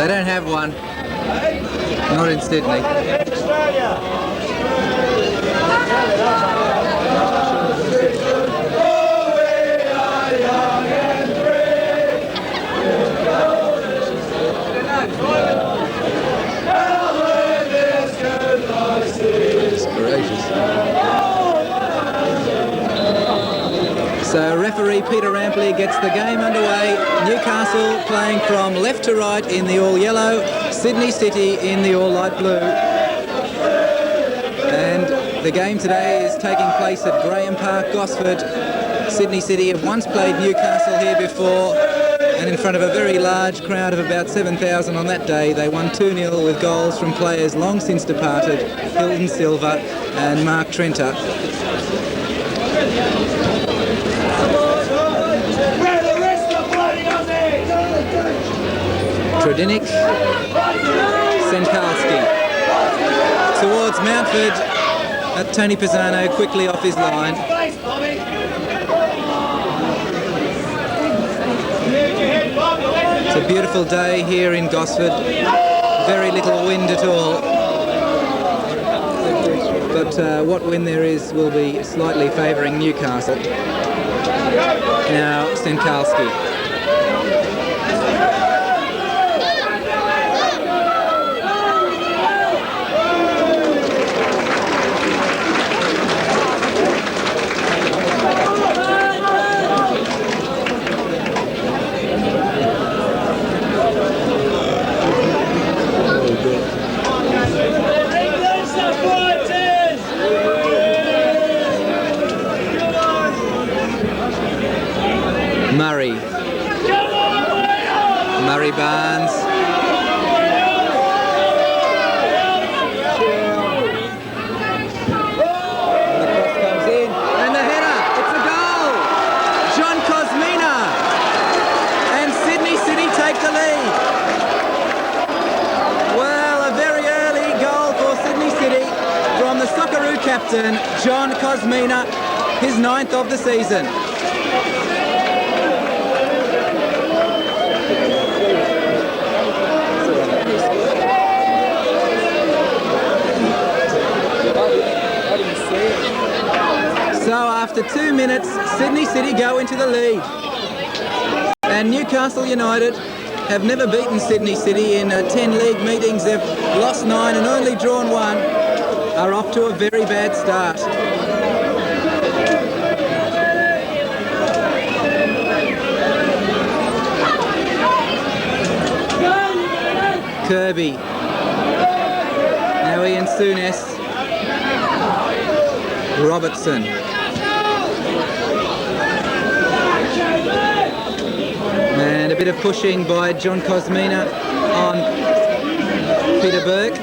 They don't have one. Not in Sydney. So referee Peter Rampley gets the game underway. Newcastle playing from left to right in the all yellow, Sydney City in the all light blue. And the game today is taking place at Graham Park, Gosford. Sydney City have once played Newcastle here before, and in front of a very large crowd of about 7,000 on that day, they won 2-0 with goals from players long since departed, Hilton Silva and Mark Trenter. Trudinic, Senkalski towards Mountford. Tony Pisano quickly off his line. It's a beautiful day here in Gosford. Very little wind at all. But what wind there is will be slightly favouring Newcastle. Now Senkalski. Murray Barnes. And the cross comes in. And the header. It's a goal. John Kosmina. And Sydney City take the lead. Well, a very early goal for Sydney City from the Socceroo captain, John Kosmina, his 9th of the season. So after 2 minutes, Sydney City go into the lead. And Newcastle United have never beaten Sydney City in 10 league meetings. They've lost 9 and only drawn 1. Are off to a very bad start. Kirby. Now Ian Souness. Robertson. And a bit of pushing by John Kosmina on Peter Burke.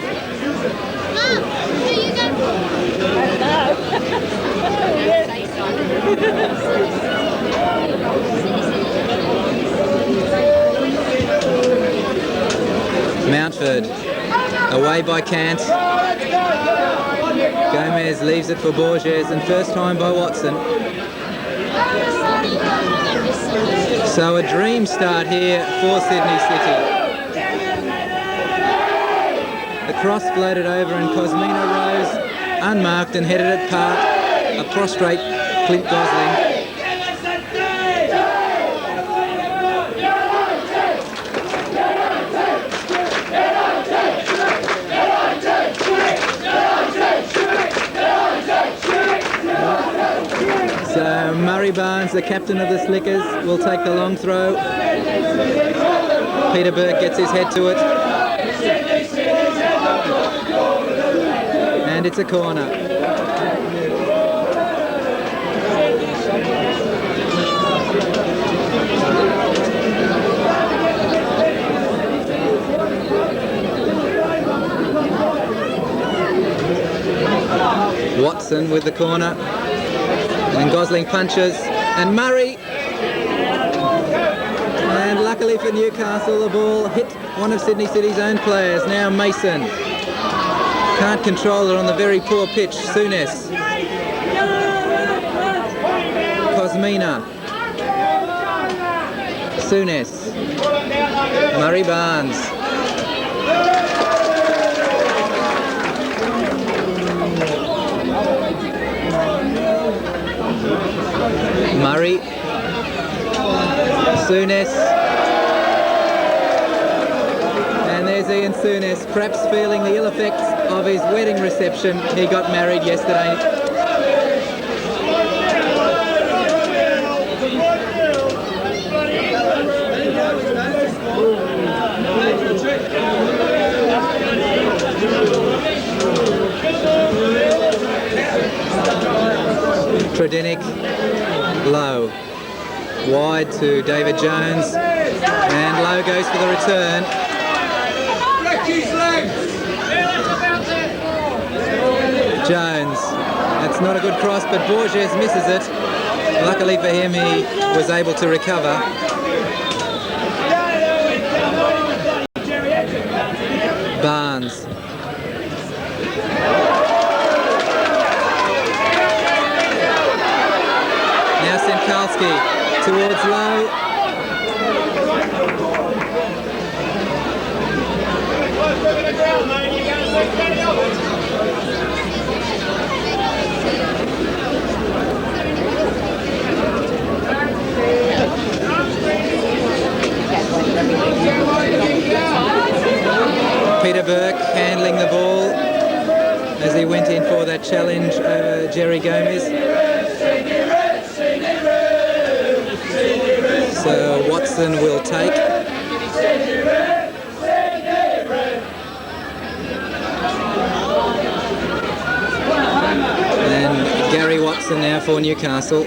Mountford, away by Cant. Gomez leaves it for Borges, and first time by Watson. So a dream start here for Sydney City. The cross floated over and Kosmina rose unmarked and headed it past a prostrate Clint Gosling. So Murray Barnes, the captain of the Slickers, will take the long throw. Peter Burke gets his head to it. And it's a corner. Watson with the corner. And Gosling punches, and Murray, and luckily for Newcastle, the ball hit one of Sydney City's own players. Now Mason can't control it on the very poor pitch. Souness, Kosmina, Souness, Murray Barnes, Murray, Souness, and there's Ian Souness, perhaps feeling the ill effects of his wedding reception. He got married yesterday. Tredenick, low, wide to David Jones, and low goes for the return. Jones, that's not a good cross, but Borges misses it. Luckily for him, he was able to recover. Barnes. Now Semkalski towards low. Peter Burke handling the ball as he went in for that challenge over Jerry Gomez. So Watson will take. And Gary Watson now for Newcastle.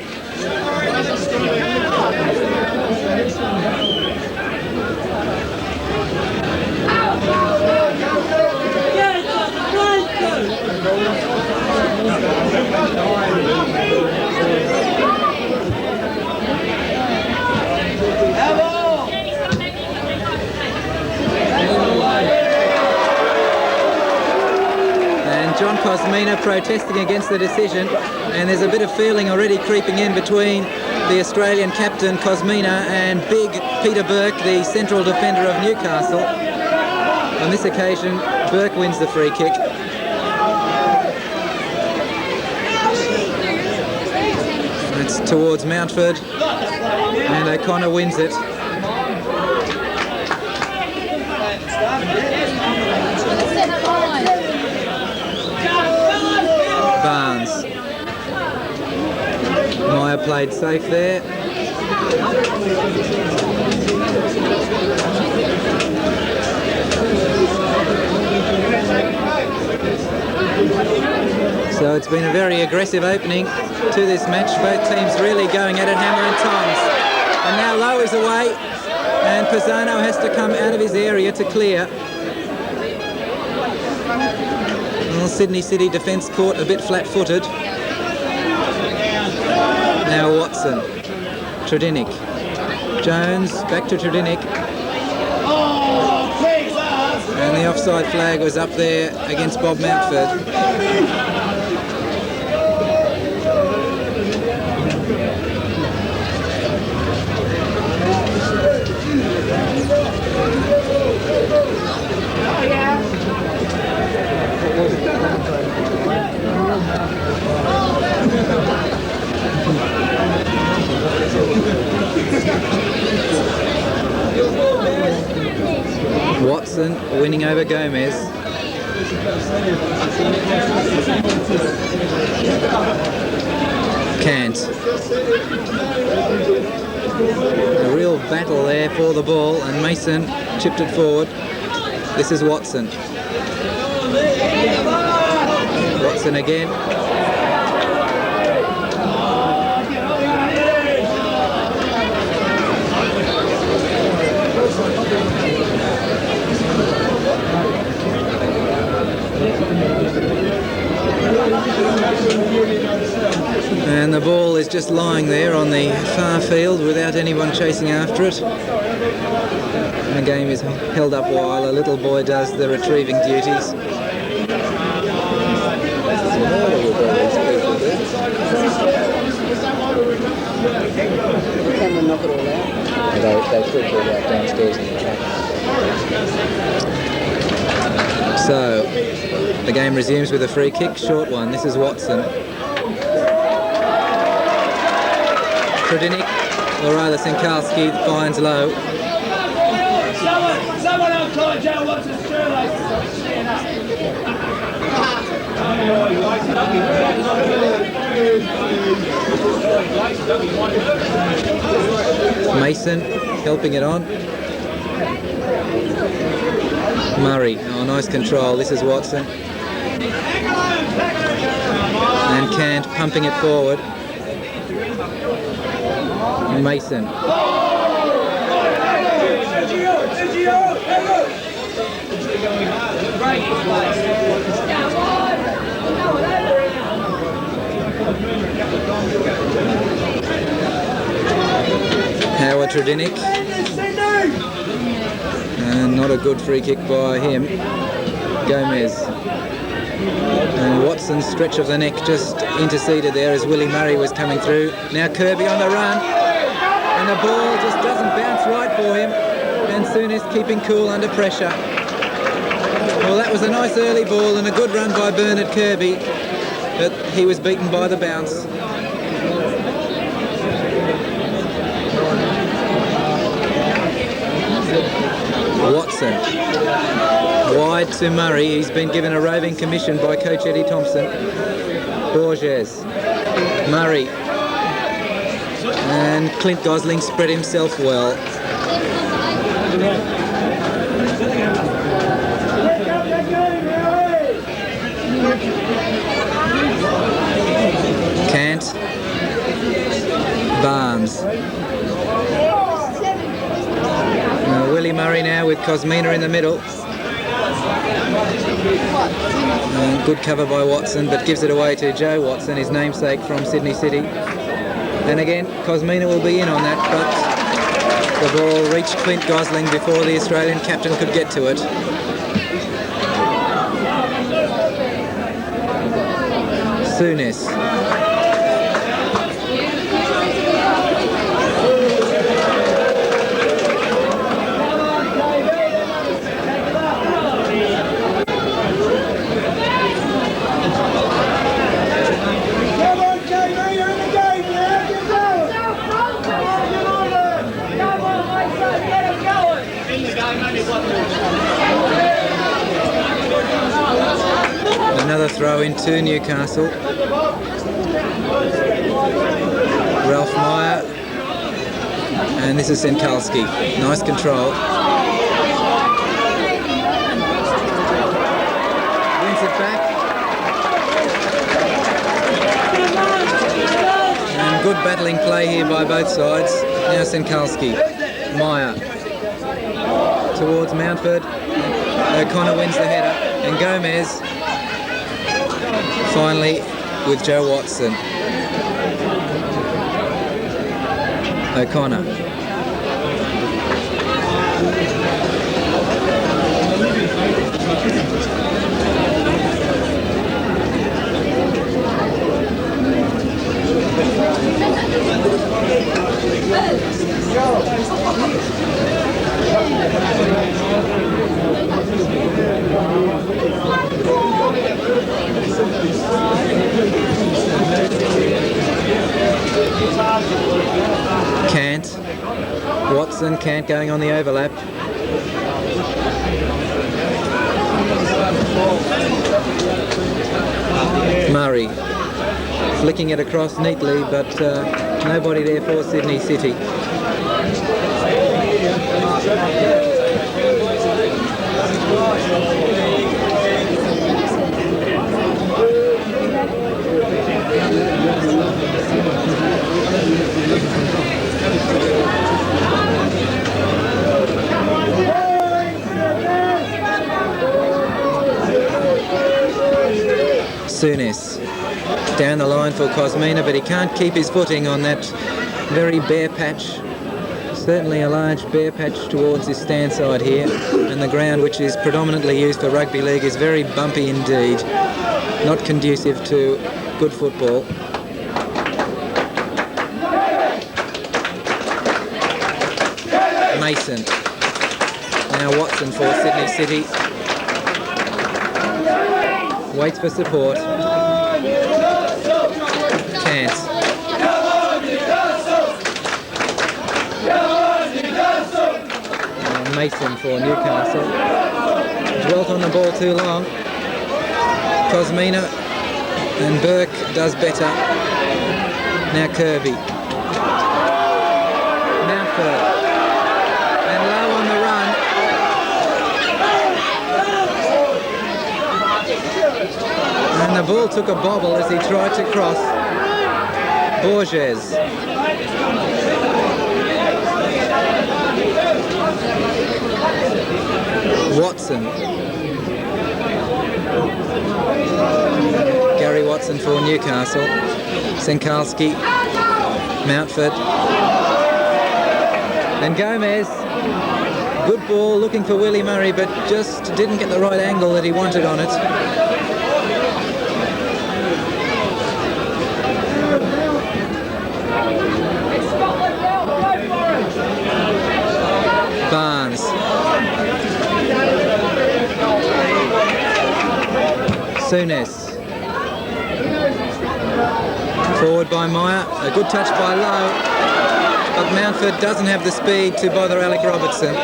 John Cosmina protesting against the decision, and there's a bit of feeling already creeping in between the Australian captain Cosmina and big Peter Burke, the central defender of Newcastle. On this occasion, Burke wins the free kick. It's towards Mountford, and O'Connor wins it. Barnes. Meyer played safe there. So it's been a very aggressive opening to this match. Both teams really going at it, hammer and tongs. And now Lowe is away, and Pisano has to come out of his area to clear. Well, Sydney City defence caught a bit flat-footed. Now Watson, Tredenick, Jones, back to Tredenick. And the offside flag was up there against Bob Mountford. Watson winning over Gomez. Cant. A real battle there for the ball, and Mason chipped it forward. This is Watson. Watson again. And the ball is just lying there on the far field without anyone chasing after it. And the game is held up while a little boy does the retrieving duties. Can we knock it all out? They put it all out downstairs in the track. So the game resumes with a free kick, short one. This is Watson. Trudinic, or rather Sinkalski, finds low. Someone outside Joe Watson's Mason helping it on. Murray, oh, nice control. This is Watson. And Cant pumping it forward. Mason. Howard Trudinic. And not a good free kick by him. Gomez. And Watson's stretch of the neck just interceded there as Willie Murray was coming through. Now Kirby on the run. And the ball just doesn't bounce right for him. And Souness keeping cool under pressure. Well, that was a nice early ball and a good run by Bernard Kirby. But he was beaten by the bounce. Watson, wide to Murray. He's been given a roving commission by coach Eddie Thompson. Borges, Murray, and Clint Gosling spread himself well. Cant, Barnes. Willie Murray now with Cosmina in the middle. Good cover by Watson, but gives it away to Joe Watson, his namesake from Sydney City. And again, Cosmina will be in on that, but the ball reached Clint Gosling before the Australian captain could get to it. Souness. Another throw into Newcastle. Ralph Meyer. And this is Sinkalski. Nice control. Wins it back. And good battling play here by both sides. Now Sinkalski. Meyer. Towards Mountford. O'Connor wins the header. And Gomez finally with Joe Watson. O'Connor. Cant. Watson, Cant going on the overlap. Murray flicking it across neatly, but nobody there for Sydney City. Souness down the line for Cosmina, but he can't keep his footing on that very bare patch. Certainly a large bare patch towards his stand side here, and the ground, which is predominantly used for rugby league, is very bumpy indeed, not conducive to good football. Mason. Now Watson for Sydney City. waits for support. Chance. And Mason for Newcastle. Dwelt on the ball too long. Cosmina and Burke does better. Now Kirby. Mountford. And low on the run. And the ball took a bobble as he tried to cross. Borges. Watson. Gary Watson for Newcastle. Senkalski. Mountford. And Gomez. Good ball, looking for Willie Murray, but just didn't get the right angle that he wanted on it. Barnes. Souness. Forward by Meyer. A good touch by Lowe. But Mountford doesn't have the speed to bother Alec Robertson.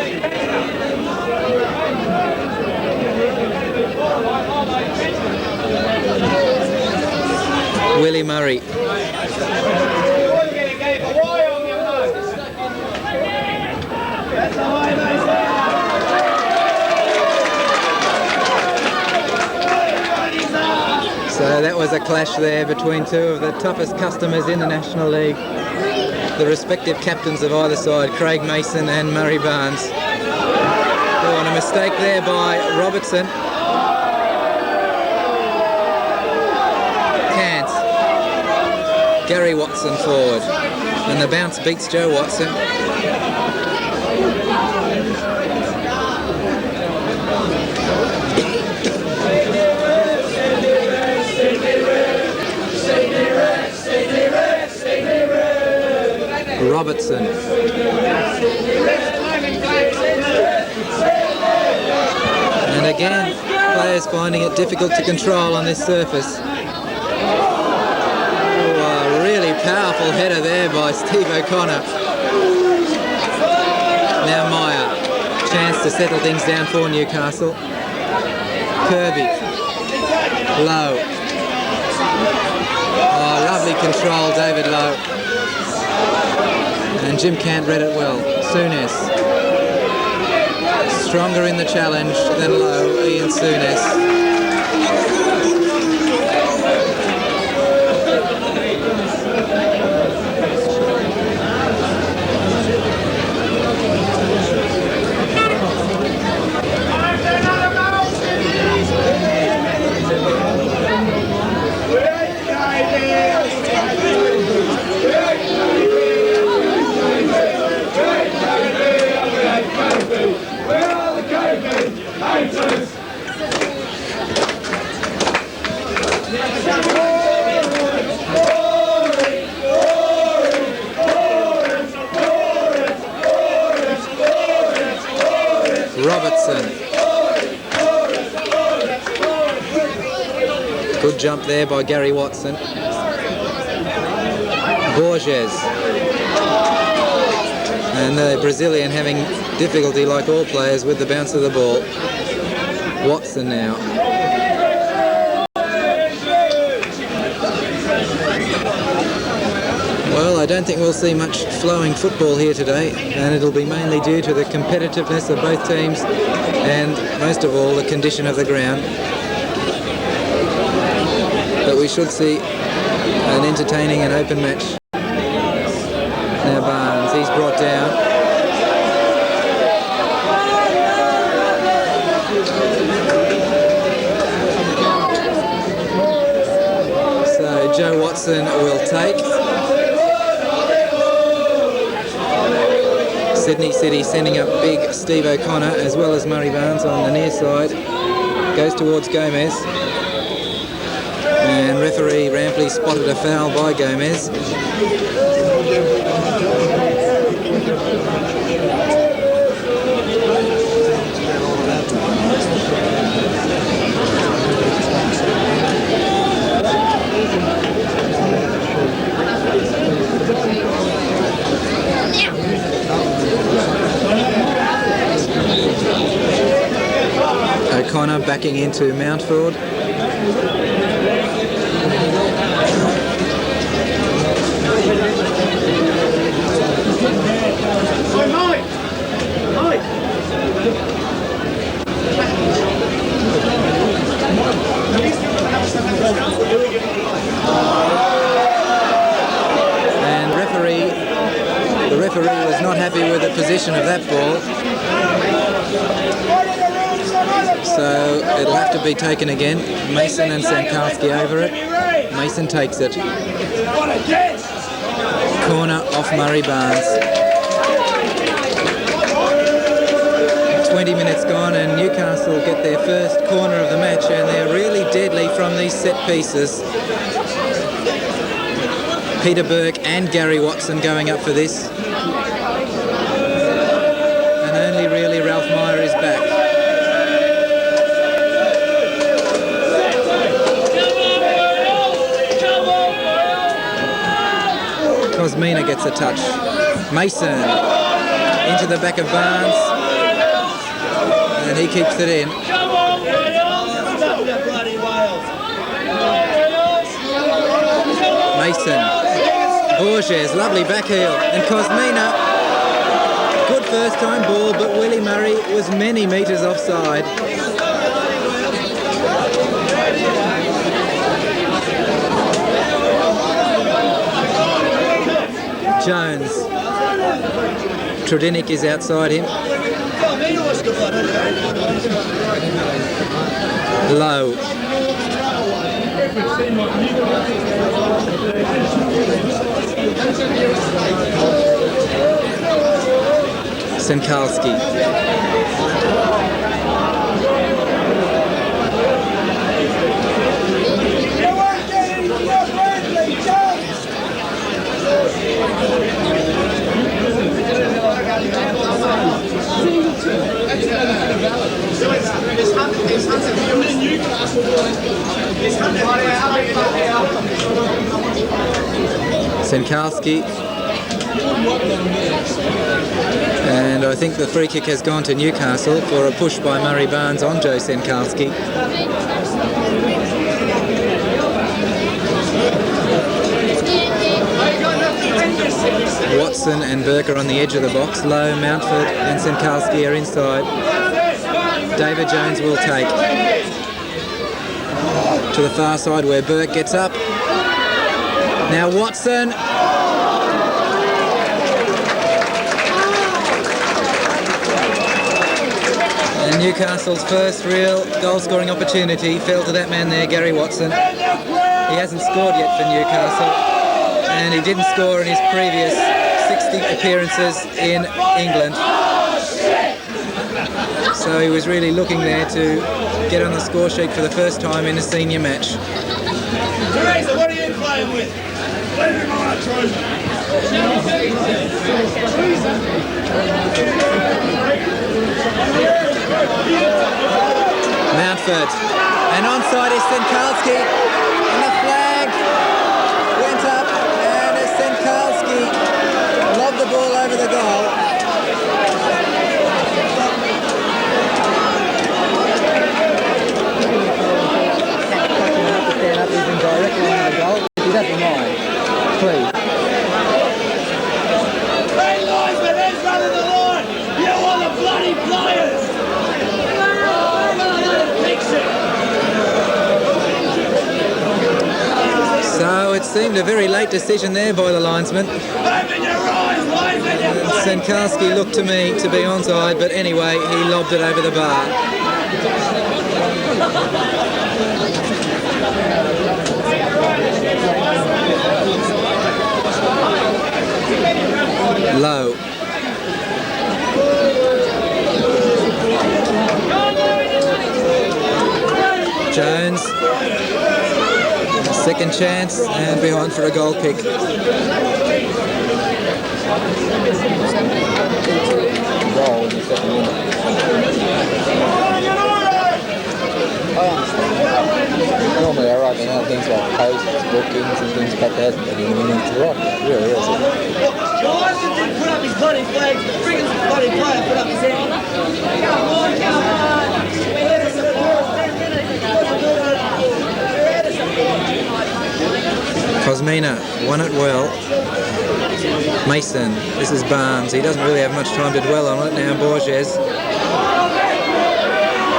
Willie Murray. So that was a clash there between two of the toughest customers in the National League. The respective captains of either side, Craig Mason and Murray Barnes. Oh, and a mistake there by Robertson. Can't. Gary Watson forward. And the bounce beats Joe Watson. Robertson. And again, players finding it difficult to control on this surface. Oh, a really powerful header there by Steve O'Connor. Now Meyer. Chance to settle things down for Newcastle. Kirby. Lowe. Oh, lovely control, David Lowe. And Jim Cant read it well. Souness. Stronger in the challenge than Lowe, Ian Souness. Robertson. Good jump there by Gary Watson. Borges. And the Brazilian having difficulty, like all players, with the bounce of the ball. Watson now. Well, I don't think we'll see much flowing football here today, and it'll be mainly due to the competitiveness of both teams and, most of all, the condition of the ground. But we should see an entertaining and open match. Now Barnes, he's brought down. So Joe Watson will take. Sydney City sending up big Steve O'Connor as well as Murray Barnes on the near side. Goes towards Gomez. And referee Rampley spotted a foul by Gomez. Connor backing into Mountford. And the referee was not happy with the position of that ball, so it'll have to be taken again. Mason and Sankarski over it. Mason takes it. Corner off Murray Barnes. 20 minutes gone and Newcastle get their first corner of the match, and they're really deadly from these set pieces. Peter Burke and Gary Watson going up for this. And only really Ralph Meyer is back. Cosmina gets a touch. Mason into the back of Barnes. And he keeps it in. Mason. Borges, lovely back heel. And Cosmina. Good first time ball, but Willie Murray was many metres offside. Jones. Trudinic is outside him. Low. Senkalski. Senkalski, and I think the free kick has gone to Newcastle for a push by Murray Barnes on Joe Senkalski. Watson and Burke are on the edge of the box. Lowe, Mountford and Senkalski are inside. David Jones will take to the far side where Burke gets up. Now Watson. And Newcastle's first real goal-scoring opportunity fell to that man there, Gary Watson. He hasn't scored yet for Newcastle, and he didn't score in his previous 60 appearances in England. So he was really looking there to get on the score sheet for the first time in a senior match. Teresa, what are you playing with? Mountford, and onside is Senkalski, and the flag went up, and Senkalski lobbed the ball over the goal. Stand up even directly into the goal. If you don't mind, please. Hey, linesman, who's running the line? You are the bloody players! So it seemed a very late decision there by the linesman. Senkalski looked to me to be onside, but anyway, he lobbed it over the bar. Low. Jones. Second chance and behind for a goal kick. Goal in the second minute. I understand. Normally I write down things like posts, bookings and things like that, and then we need to write that, really, is it? Why didn't he put up his bloody flag? Brigham's bloody player put up his hand. Come on, come on. Osmina won it well. Mason, this is Barnes. He doesn't really have much time to dwell on it now. Borges.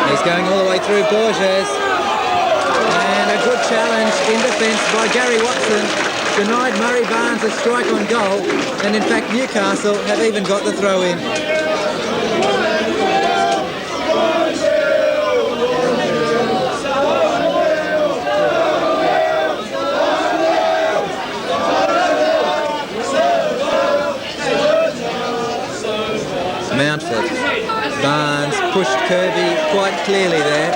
He's going all the way through Borges. And a good challenge in defence by Gary Watson. Denied Murray Barnes a strike on goal. And in fact, Newcastle have even got the throw in. Mountford. Barnes pushed Kirby quite clearly there.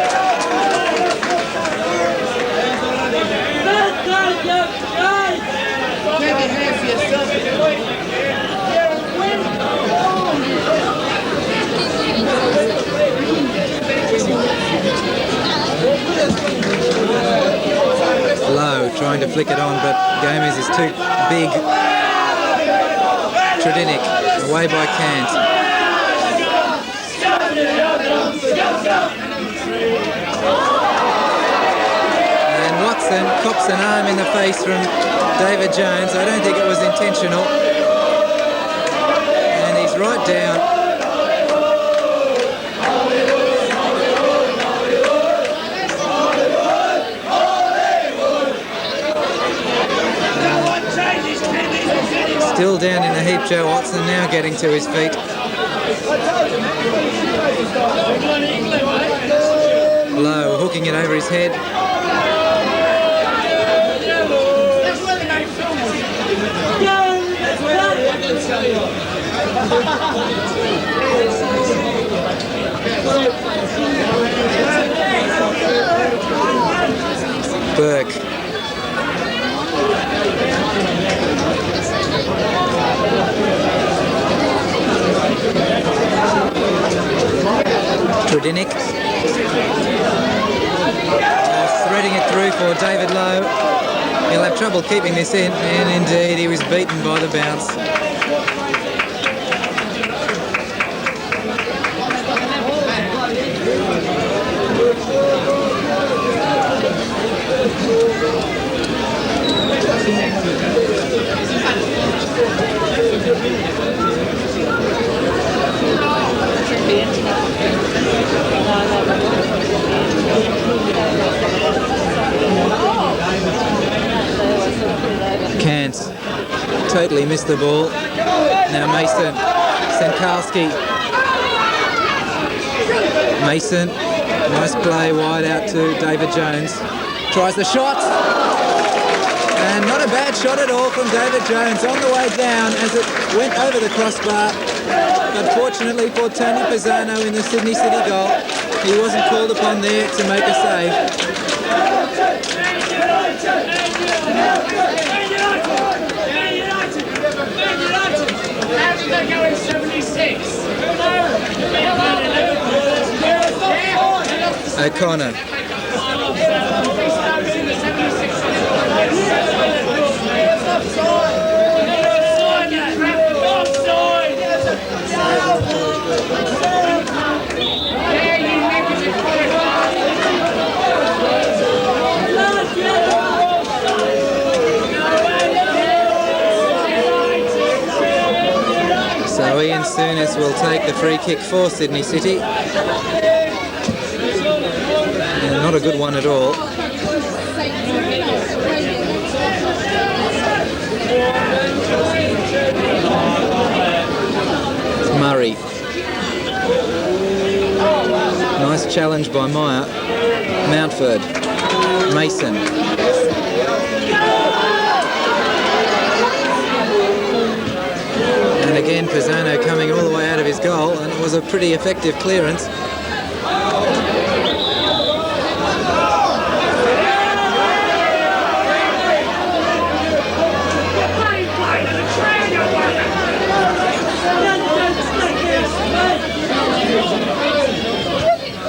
Lowe trying to flick it on, but Gomez is too big. Tradinic away by Kant. And Watson cops an arm in the face from David Jones. I don't think it was intentional. And he's right down. Still down in the heap, Joe Watson now getting to his feet. Lowe hooking it over his head. Burke. Tradinic. Threading it through for David Lowe. He'll have trouble keeping this in, and indeed he was beaten by the bounce. Kant totally missed the ball. Now Mason, Senkalski. Mason, nice play wide out to David Jones. Tries the shot. And not a bad shot at all from David Jones on the way down as it went over the crossbar. Unfortunately for Tony Pisano in the Sydney City goal, he wasn't called upon there to make a save. O'Connor. So Ian Souness will take the free kick for Sydney City. And not a good one at all. It's Murray. Nice challenge by Meyer. Mountford. Mason. And again Pisano coming all the way out of his goal, and it was a pretty effective clearance.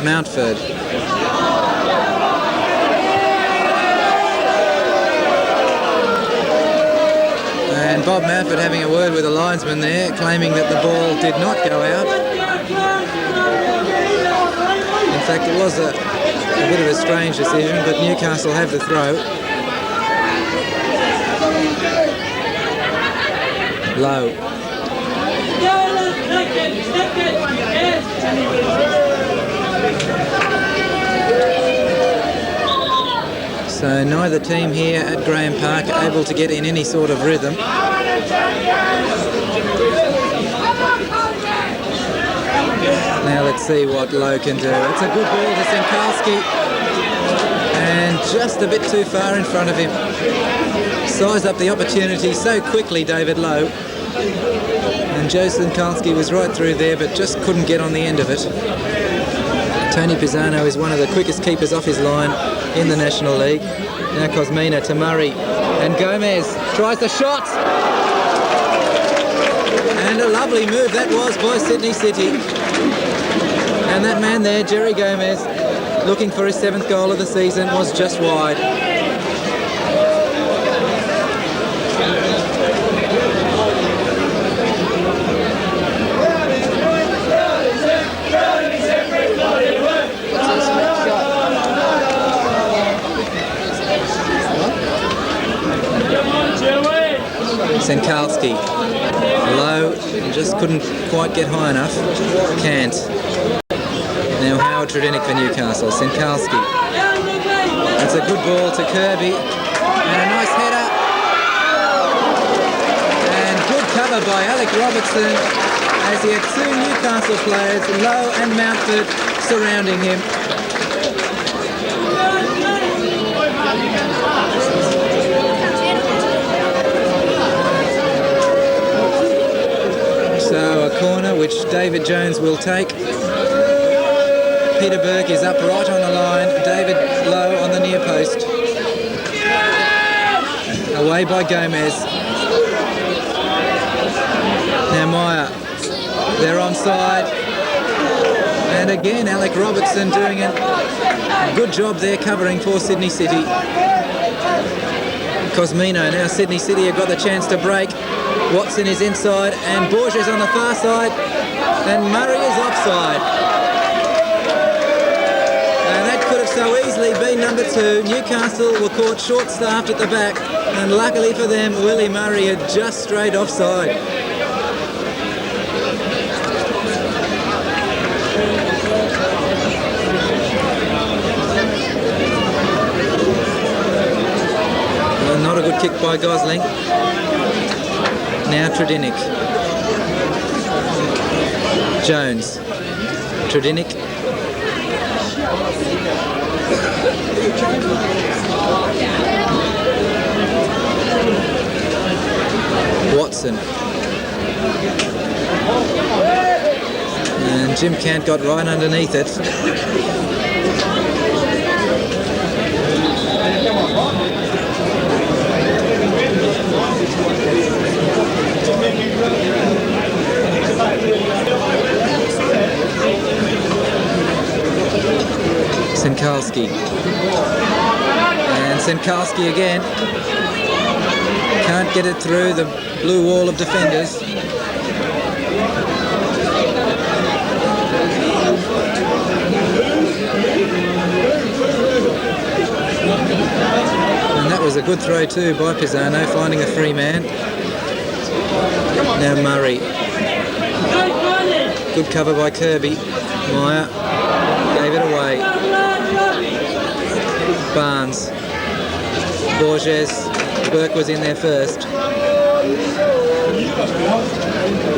Mountford. And Bob Mountford having a word with the linesman there, claiming that the ball did not go out. In fact, it was a bit of a strange decision, but Newcastle have the throw. Low. So neither team here at Graham Park able to get in any sort of rhythm. Now let's see what Low can do. It's a good ball to Sinkalski, and just a bit too far in front of him. Sized up the opportunity so quickly, David Low. And Joe Sinkalski was right through there, but just couldn't get on the end of it. Tony Pisano is one of the quickest keepers off his line in the National League. Now Cosmina to Murray, and Gomez tries the shot. And a lovely move that was by Sydney City. And that man there, Jerry Gomez, looking for his 7th goal of the season, was just wide. Sinkalski, Low, just couldn't quite get high enough. Can't. Now Howard Tredinick for Newcastle. Sinkalski. That's a good ball to Kirby. And a nice header. And good cover by Alec Robertson as he had 2 Newcastle players, Low and Mountford, surrounding him. So a corner which David Jones will take. Peter Burke is up right on the line. David Low on the near post. Away by Gomez. Now Meyer. They're onside. And again Alec Robertson doing a good job there covering for Sydney City. Cosmino. Now Sydney City have got the chance to break. Watson is inside and Borges on the far side, and Murray is offside. And that could have so easily been number 2. Newcastle were caught short-staffed at the back, and luckily for them, Willie Murray had just strayed offside. Well, not a good kick by Gosling. Now Tredinick. Jones. Tredinick. Watson. And Jim Cant got right underneath it. Sinkalski. And Sinkalski again. Can't get it through the blue wall of defenders. And that was a good throw too by Pisano, finding a free man. Now Murray. Good cover by Kirby. Meyer gave it away. Barnes. Borges. Burke was in there first.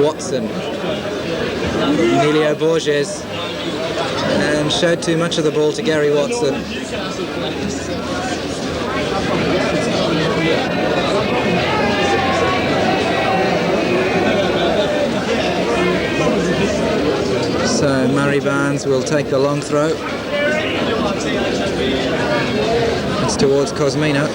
Watson. Emilio Borges. And showed too much of the ball to Gary Watson. So Murray Barnes will take the long throw. It's towards Cosmina.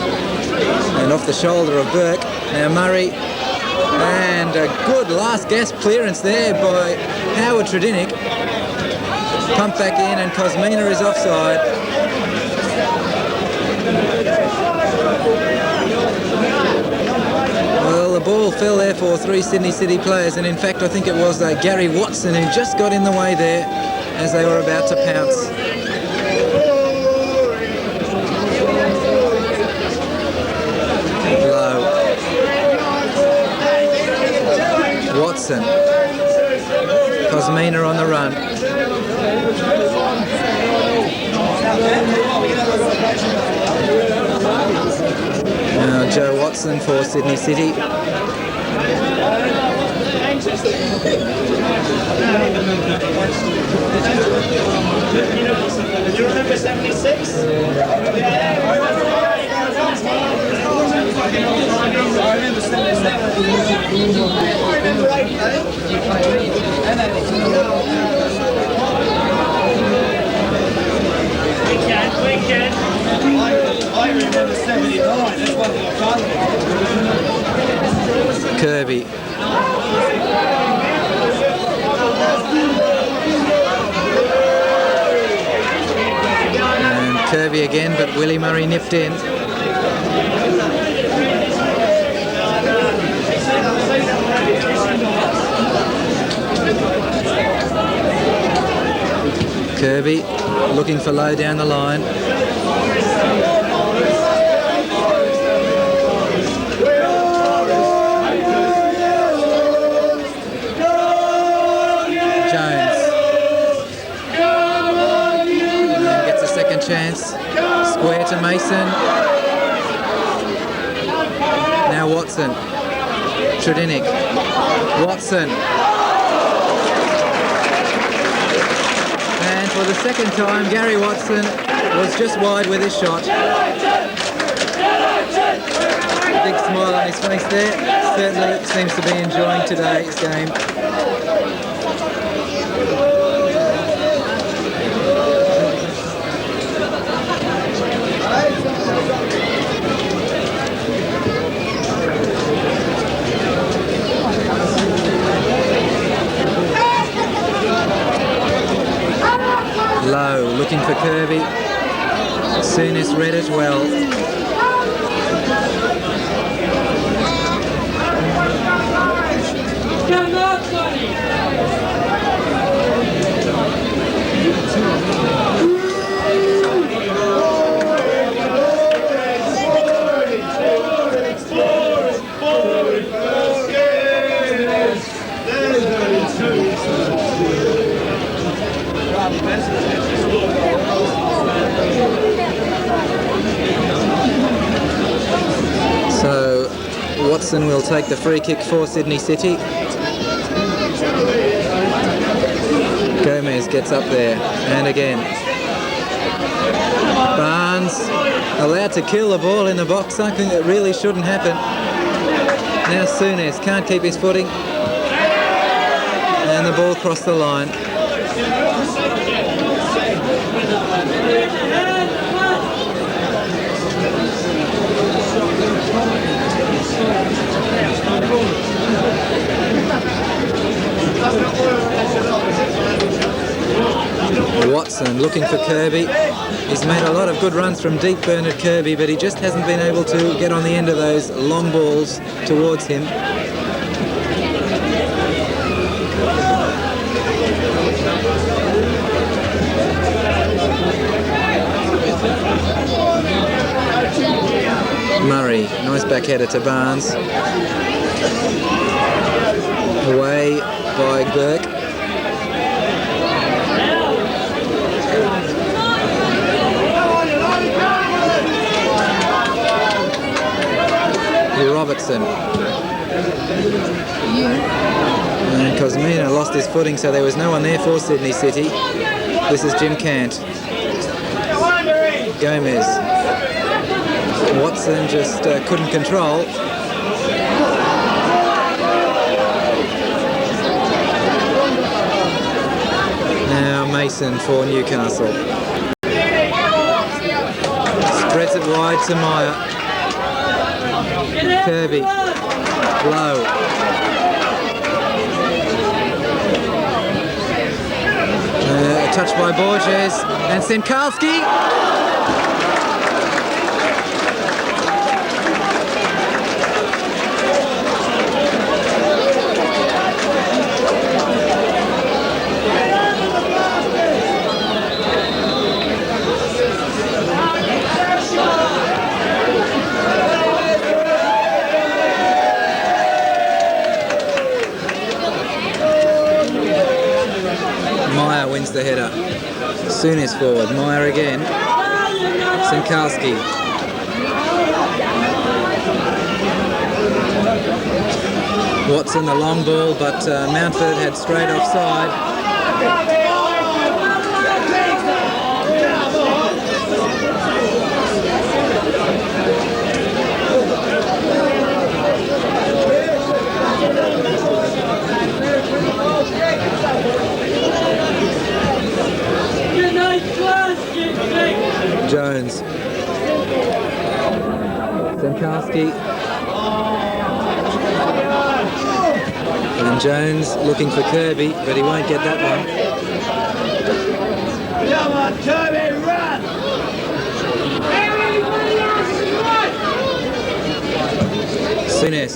And off the shoulder of Burke. Now Murray. And a good last gasp clearance there by Howard Tredinick. Pump back in and Cosmina is offside. Well, the ball fell there for 3 Sydney City players, and in fact I think it was Gary Watson who just got in the way there as they were about to pounce. Low. Watson. Cosmina on the run. Now Joe Watson for Sydney City. Do you remember 76? I remember 77. I remember 88. We can. I remember 79. That's one thing I can't. Kirby. And Kirby again, but Willie Murray nipped in. Kirby looking for low down the line. Jones. And gets a second chance. Square to Mason. Now Watson. Trudinic. Watson. And for the second time, Gary Watson was just wide with his shot. A big smile on his face there. Certainly seems to be enjoying today's game. Low, looking for Kirby. Soonest read it well. So Watson will take the free kick for Sydney City. Gomez gets up there, and again. Barnes allowed to kill the ball in the box, something that really shouldn't happen. Now Souness can't keep his footing, and the ball crossed the line. Watson looking for Kirby. He's made a lot of good runs from deep, Bernard Kirby, but he just hasn't been able to get on the end of those long balls towards him. Murray, nice backheader to Barnes. Away by Burke. Robertson. And Cosmina lost his footing, so there was no one there for Sydney City. This is Jim Cant. Gomez. Watson just couldn't control. Now Mason for Newcastle. Spreads it wide to Meyer. Kirby. Low. A touch by Borges and Senkalski. wins the header. Soon forward. Meyer again. Sinkalski. Watson the long ball, but Mountford had straight offside. Jones. Sinkalski. And Jones looking for Kirby, but he won't get that one. Come on, Kirby, run! Souness.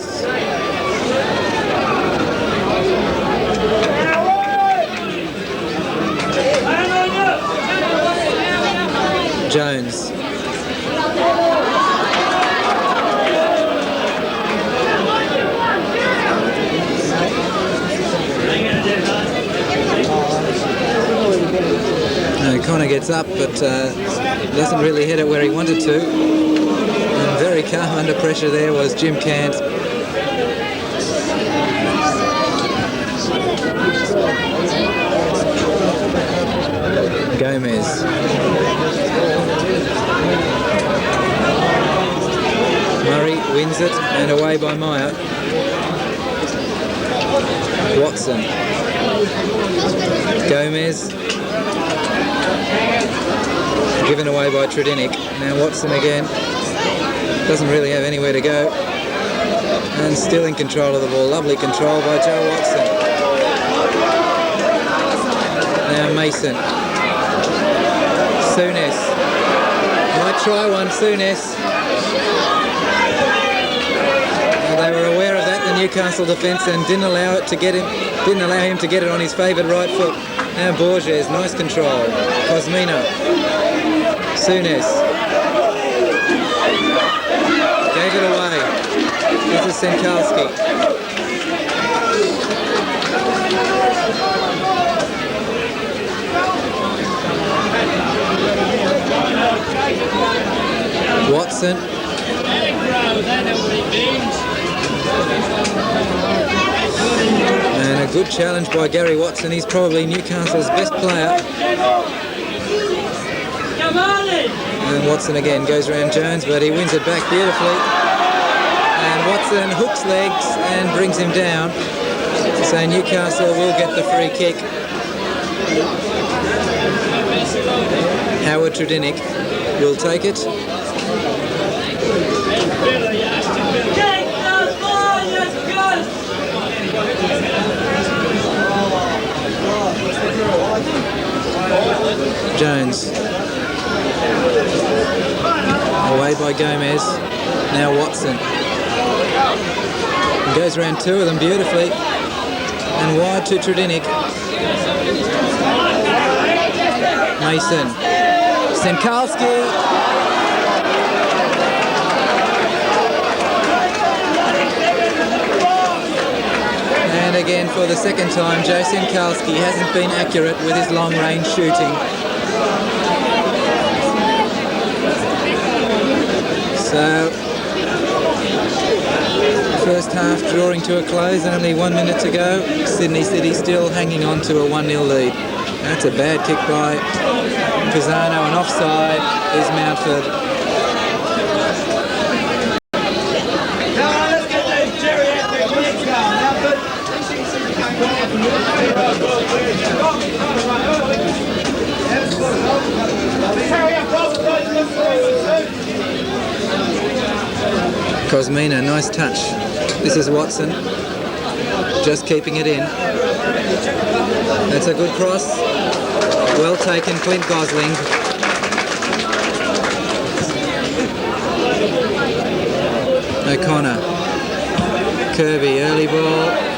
Jones. Connor gets up, but doesn't really hit it where he wanted to. And very calm under pressure there was Jim Cant. Gomez. Murray wins it and away by Meyer. Watson. Gomez. Given away by Trudinic. Now Watson again. Doesn't really have anywhere to go. And still in control of the ball. Lovely control by Joe Watson. Now Mason. Souness. Might try one, Souness. They were aware of that, the Newcastle defence, and didn't allow him to get it on his favoured right foot. Now Borges, nice control. Cosmina. Souness. Gave it away. This is Sinkalski. Watson. And a good challenge by Gary Watson. He's probably Newcastle's best player. And Watson again goes around Jones, but he wins it back beautifully. And Watson hooks legs and brings him down. So Newcastle will get the free kick. Howard Trudinic will take it. Jones. Away by Gomez. Now Watson. And goes around two of them beautifully. And wide to Trudinic. Mason. Sinkalski. And again for the second time, Joe Sinkalski hasn't been accurate with his long-range shooting. So, first half drawing to a close, only 1 minute to go. Sydney City still hanging on to a 1-0 lead. That's a bad kick by Pisano, and offside is Mountford. Cosmina, nice touch. This is Watson, just keeping it in. That's a good cross. Well taken, Clint Gosling. O'Connor. Kirby, early ball.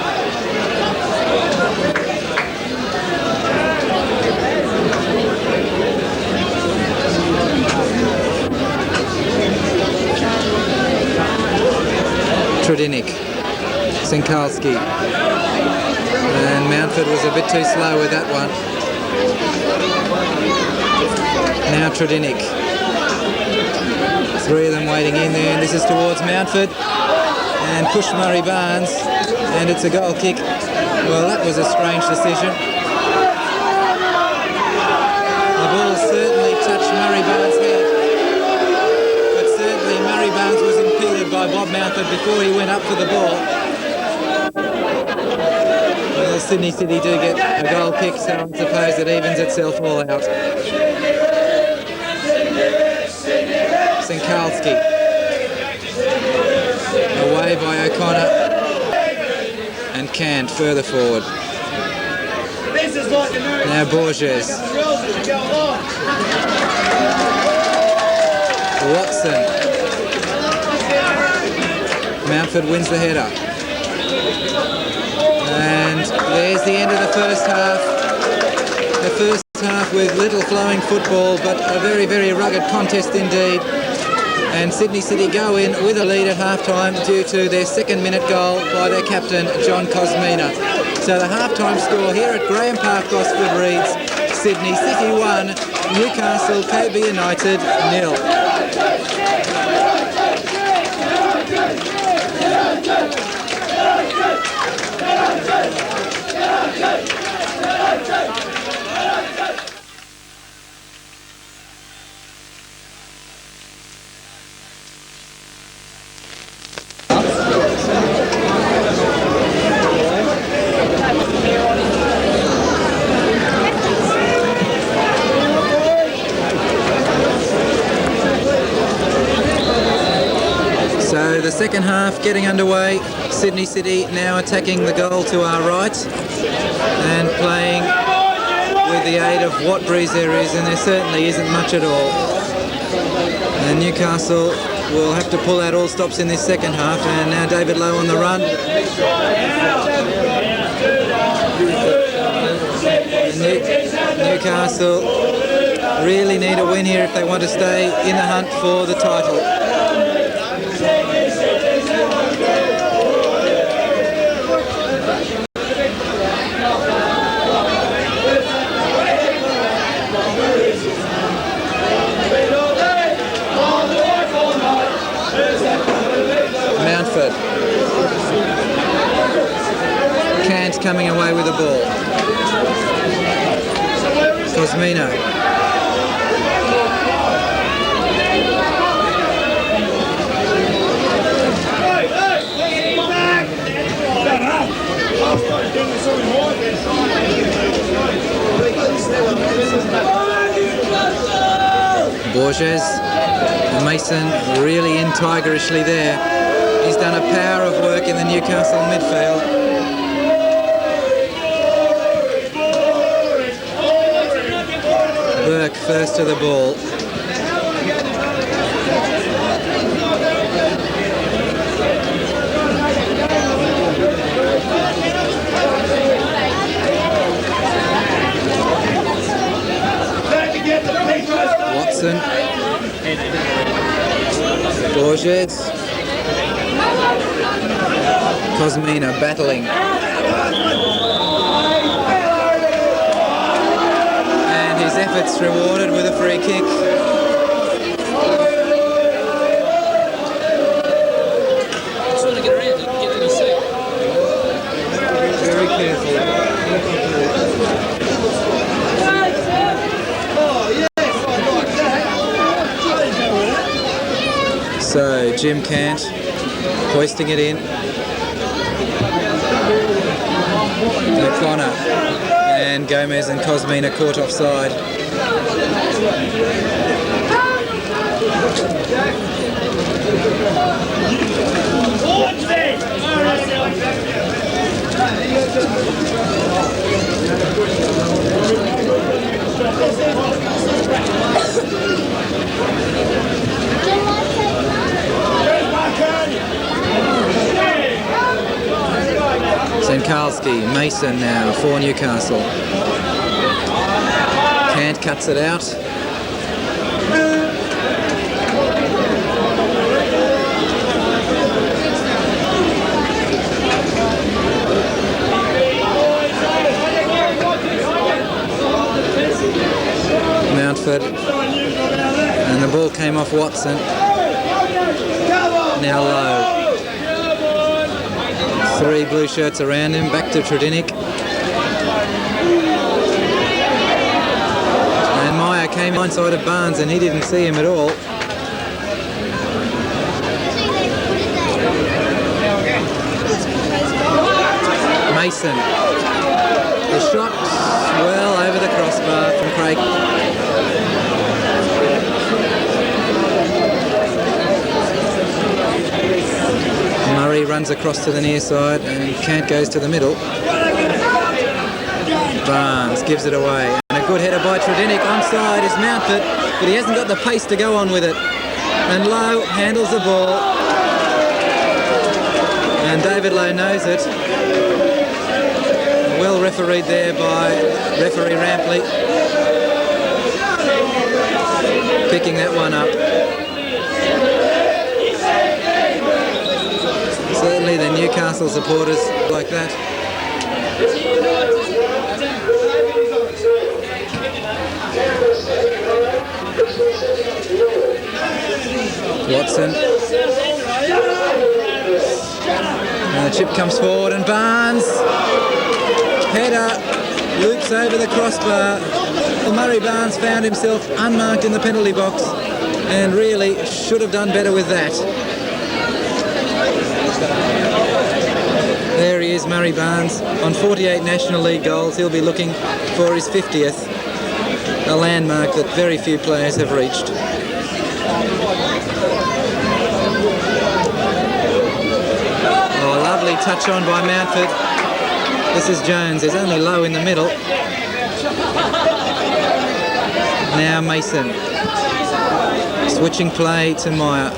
Trudinic, Sinkalski, and Mountford was a bit too slow with that one. Now Tradinic. Three of them waiting in there, and this is towards Mountford. And push Murray Barnes, and it's a goal kick. Well, that was a strange decision. The ball certainly touched Murray Barnes' head, but certainly Murray Barnes was impeded by Bob Mountford before he went up for the ball. Well, Sydney City do get a goal kick, so I suppose it evens itself all out. Sinkalski. Away by O'Connor. And Cant further forward. Now Borges. Watson. Mountford wins the header. And there's the end of the first half. The first half with little flowing football, but a very, very rugged contest indeed. And Sydney City go in with a lead at half-time due to their second-minute goal by their captain, John Cosmina. So the half-time score here at Graham Park, Gosford reads Sydney City 1, Newcastle KB United 0. So the second half getting underway. Sydney City now attacking the goal to our right and playing with the aid of what breeze there is, and there certainly isn't much at all. And Newcastle will have to pull out all stops in this second half, and now David Lowe on the run. Newcastle really need a win here if they want to stay in the hunt for the title. Mountford. Cant coming away with the ball. Cosmino. Borges. Mason really in tigerishly there. He's done a power of work in the Newcastle midfield. Burke first to the ball. Watson. Borges. Cosmina battling. And his efforts rewarded with a free kick. Very careful. So Jim Cant hoisting it in. O'Connor and Gomez and Cosmina caught offside. Sinkalski, Mason now for Newcastle. Cant cuts it out. Mountford, and the ball came off Watson. Now Lowe. 3 blue shirts around him, back to Tredinick. And Meyer came onside of Barnes and he didn't see him at all. Mason. The shot well over the crossbar from Craig. Murray runs across to the near side and Cant goes to the middle. Barnes gives it away. And a good header by Tredinick. Onside is Mountford, but he hasn't got the pace to go on with it. And Lowe handles the ball. And David Lowe knows it. Well refereed there by referee Rampley. Picking that one up. Certainly the Newcastle supporters like that. Watson. And the chip comes forward and Barnes. Header loops over the crossbar. Well, Murray Barnes found himself unmarked in the penalty box and really should have done better with that. There he is, Murray Barnes, on 48 National League goals. He'll be looking for his 50th, a landmark that very few players have reached. Oh, a lovely touch on by Mountford. This is Jones. There's only Lowe in the middle. Now Mason. Switching play to Meyer.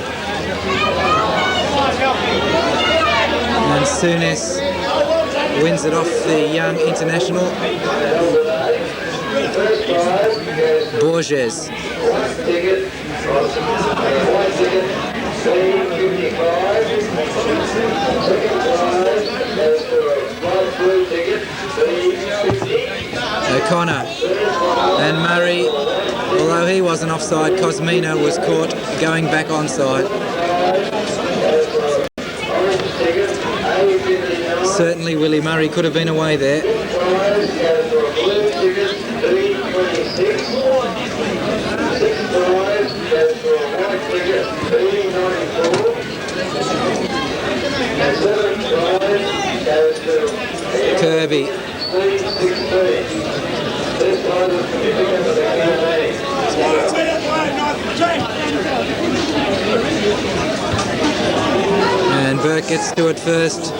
And Souness wins it off the young international. Borges. O'Connor and Murray, although he wasn't offside, Cosmina was caught going back onside. Certainly Willie Murray could have been away there. Kirby. And Burke gets to it first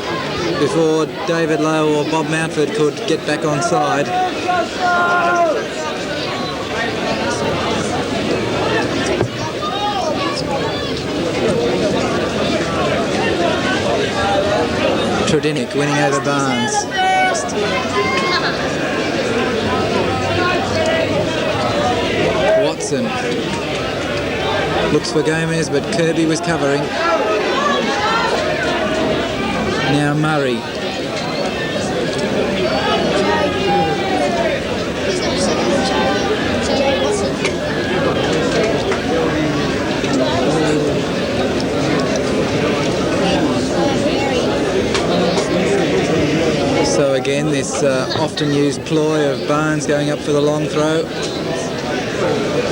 before David Lowe or Bob Mountford could get back on side. Tredinick winning over Barnes. Watson looks for Gomez, but Kirby was covering. Now Murray. So again, this often used ploy of Barnes going up for the long throw.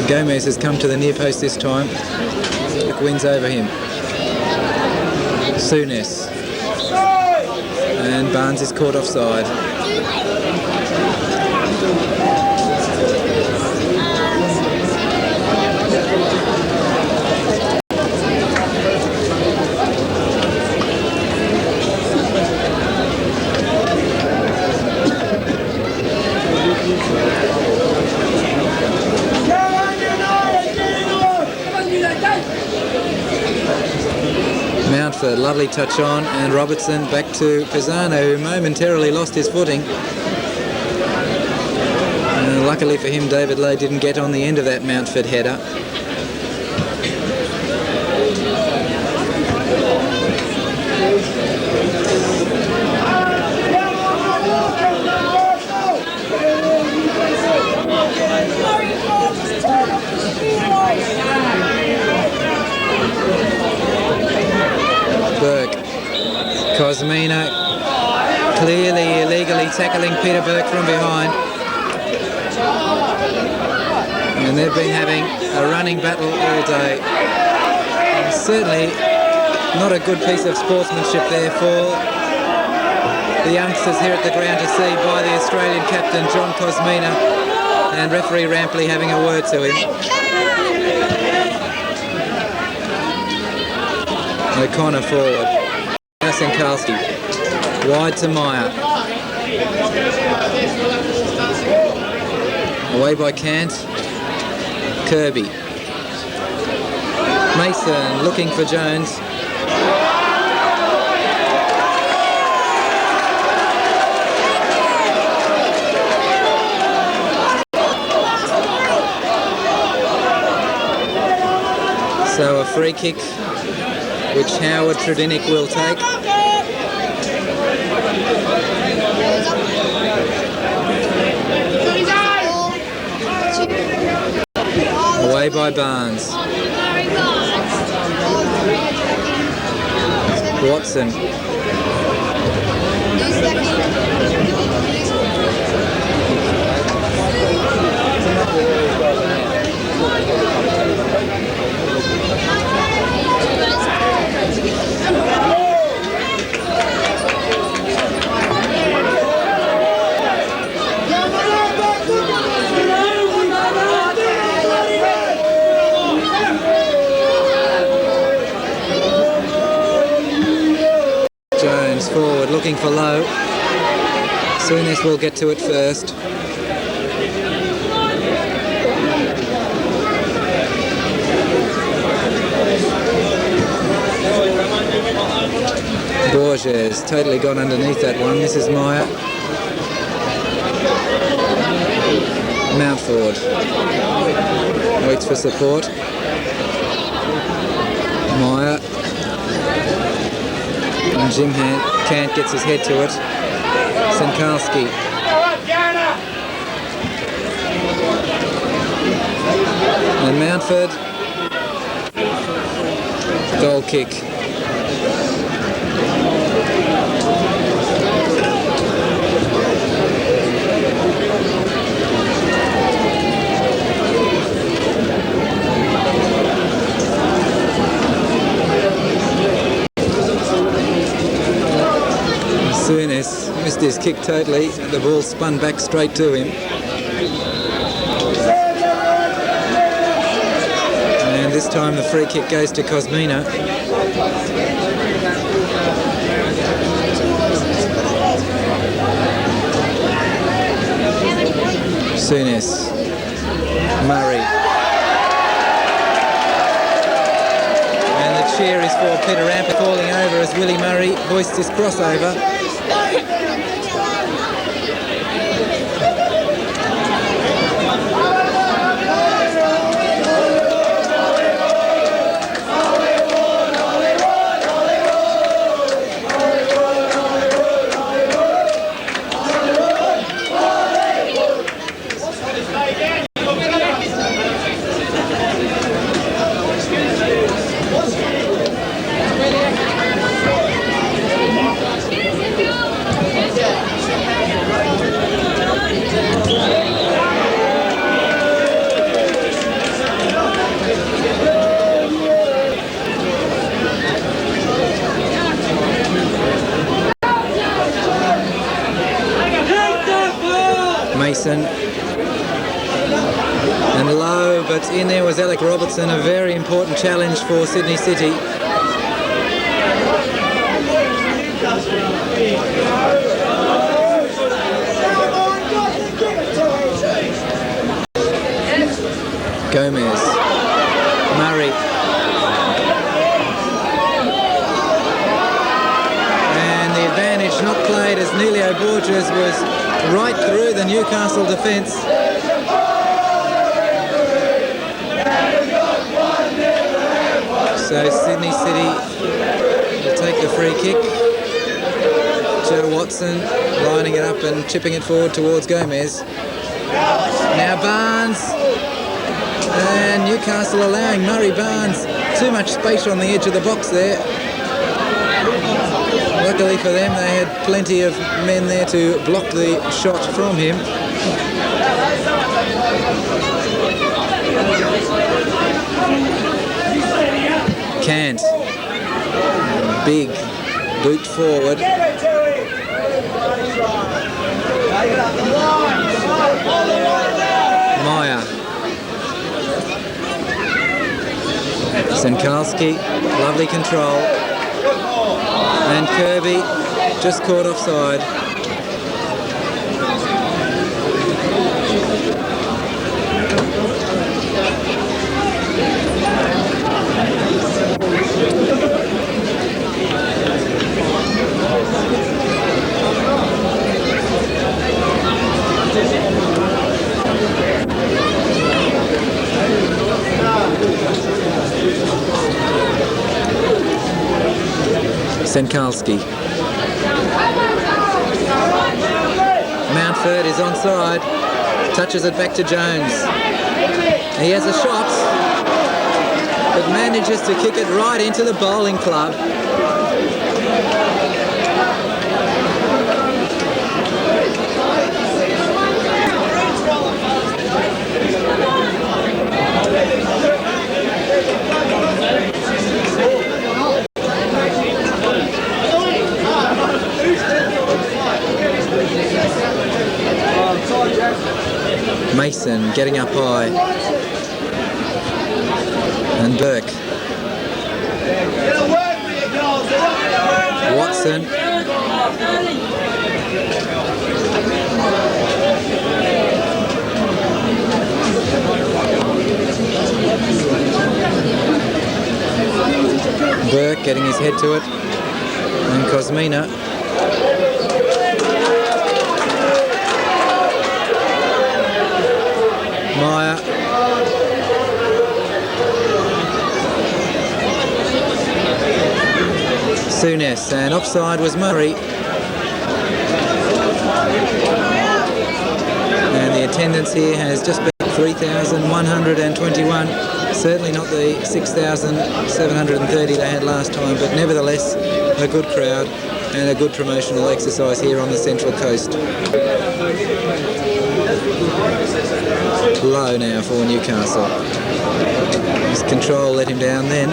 Gomez has come to the near post this time. Wins over him. Souness. And Barnes is caught offside. Mountford, lovely touch on, and Robertson back to Pisano, who momentarily lost his footing. Luckily for him, David Lowe didn't get on the end of that Mountford header. Burke. Cosmina clearly illegally tackling Peter Burke from behind. And they've been having a running battle all day. And certainly not a good piece of sportsmanship there for the youngsters here at the ground to see by the Australian captain John Cosmina and referee Rampley having a word to him. O'Connor forward. Sankalski wide to Meyer. Away by Kant. Kirby. Mason looking for Jones. So a free kick which Howard Tredinick will take. Away by Barnes. Watson. Jones forward looking for Lowe. Souness will get to it first. Borges totally gone underneath that one. This is Meyer. Mountford waits for support. Meyer. And Jim Kant gets his head to it. Sankalski. And Mountford. Goal kick. Souness missed his kick totally. The ball spun back straight to him. And this time the free kick goes to Cosmina. Souness. Murray. And the cheer is for Peter Rampley falling over as Willie Murray hoists his crossover. Mason and low, but in there was Alec Robertson, a very important challenge for Sydney City. Gomez, Murray, and the advantage not played as Nelio Borges was right through the Newcastle defence. So Sydney City will take the free kick. Joe Watson lining it up and chipping it forward towards Gomez. Now Barnes, And Newcastle allowing Murray Barnes too much space on the edge of the box there. Luckily for them, they had plenty of men there to block the shot from him. Cant, big boot forward. Meyer. Senkalski, lovely control. And Kirby just caught offside. Senkalski. Mountford is onside. Touches it back to Jones. He has a shot, but manages to kick it right into the bowling club. Mason getting up high, and Burke. Watson. Burke getting his head to it, and Cosmina. Meyer. Souness, and offside was Murray. And the attendance here has just been 3,121. Certainly not the 6,730 they had last time, but nevertheless a good crowd and a good promotional exercise here on the Central Coast. Low now for Newcastle. His control let him down then.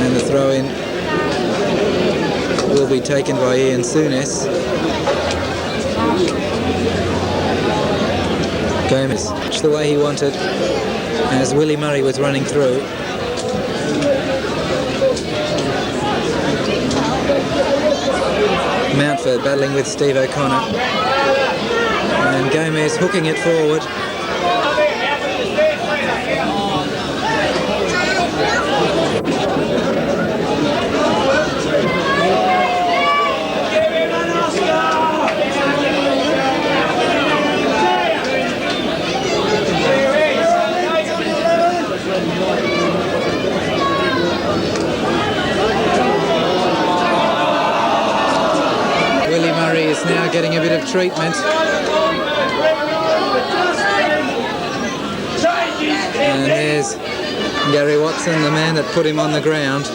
And the throw-in will be taken by Ian Souness. Gomez, the way he wanted, as Willie Murray was running through. Mountford battling with Steve O'Connor. And Gomez hooking it forward. Willie Murray is now getting a bit of treatment. And there's Gary Watson, the man that put him on the ground.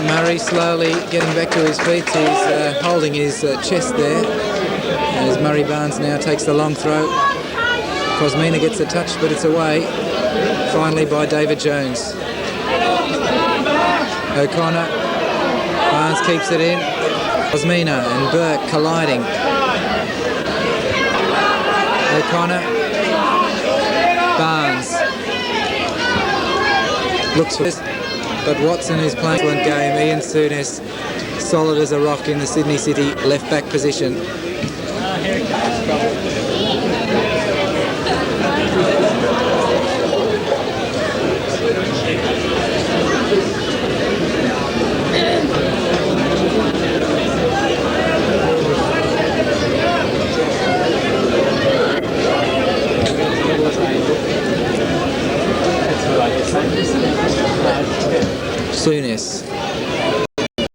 Murray slowly getting back to his feet. He's holding his chest there as Murray Barnes now takes the long throw. Cosmina gets a touch, but it's away finally by David Jones. O'Connor, Barnes keeps it in. Cosmina and Burke colliding. O'Connor, Barnes looks for this. But Watson is playing an excellent game. Ian Souness solid as a rock in the Sydney City left-back position. Souness.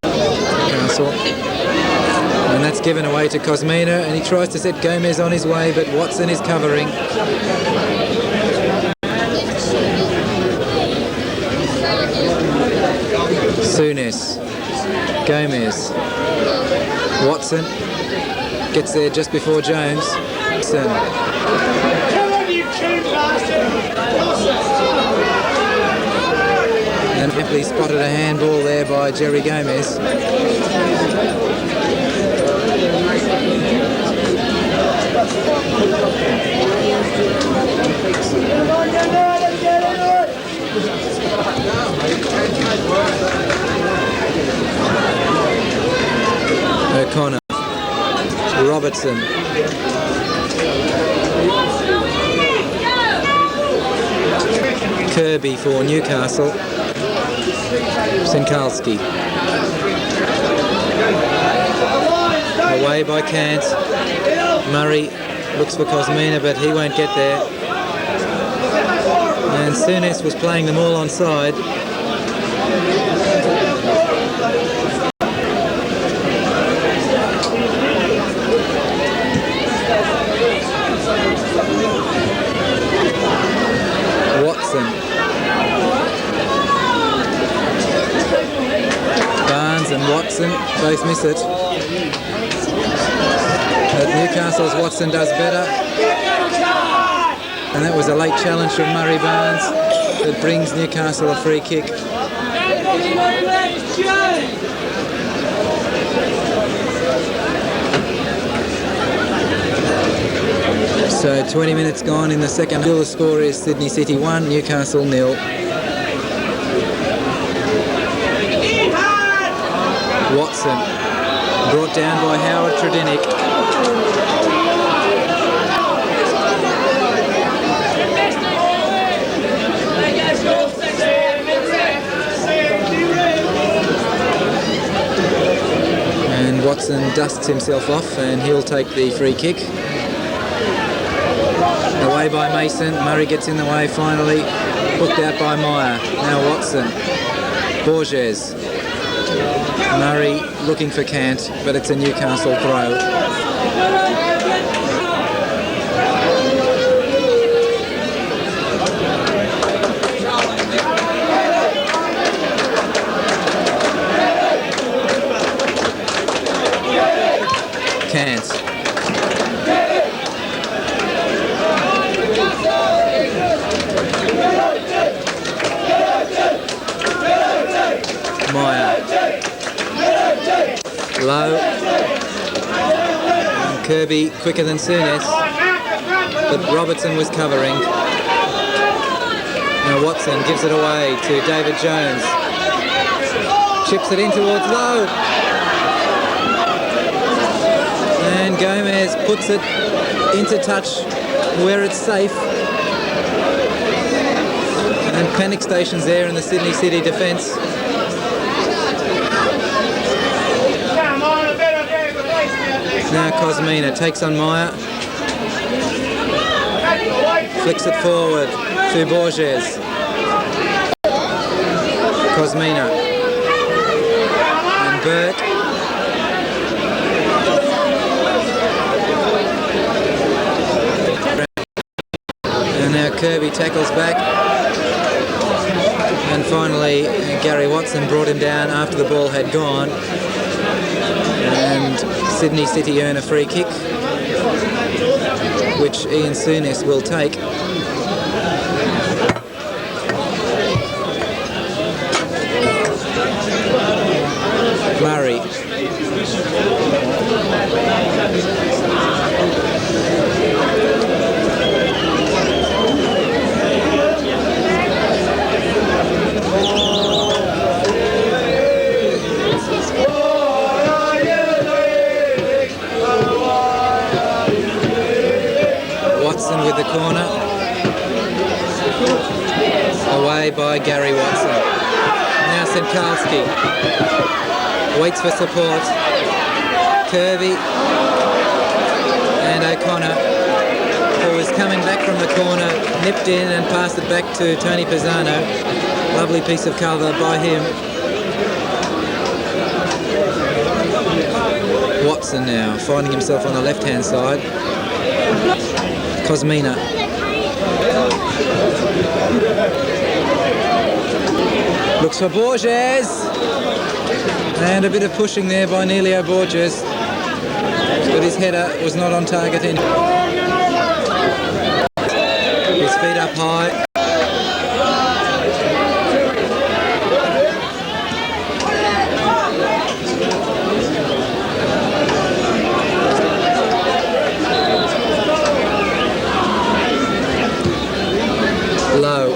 Newcastle. And that's given away to Cosmina, and he tries to set Gomez on his way, but Watson is covering. Souness. Gomez. Watson gets there just before Jones. Watson. And Ripley spotted a handball there by Jerry Gomez. O'Connor. Robertson. Kirby for Newcastle. Sinkalski. Away by Kant. Murray looks for Cosmina, but he won't get there. And Souness was playing them all onside. Watson. Barnes and Watson both miss it. But Newcastle's Watson does better. And that was a late challenge from Murray Barnes that brings Newcastle a free kick. So 20 minutes gone in the second. Still the score is Sydney City 1, Newcastle 0. Watson brought down by Howard Tredinick. And Watson dusts himself off and he'll take the free kick. Away by Mason. Murray gets in the way finally. Hooked out by Meyer. Now Watson. Borges. Murray looking for Kant, but it's a Newcastle throw. Kant. Meyer. Low. And Kirby quicker than Souness, but Robertson was covering. Now Watson gives it away to David Jones. Chips it in towards Low. And Gomez puts it into touch where it's safe. And panic stations there in the Sydney City defence. Now Cosmina takes on Meyer. Flicks it forward to Borges. Cosmina. And Burke. And now Kirby tackles back. And finally Gary Watson brought him down after the ball had gone. And Sydney City earn a free kick, which Ian Souness will take. Murray. Watson with the corner. Away by Gary Watson. Now Sinkalski waits for support. Kirby and O'Connor, who was coming back from the corner, nipped in and passed it back to Tony Pisano. Lovely piece of cover by him. Watson now, finding himself on the left-hand side. Cosmina. Looks for Borges. And a bit of pushing there by Nelio Borges. But his header was not on target. His feet up high. Low.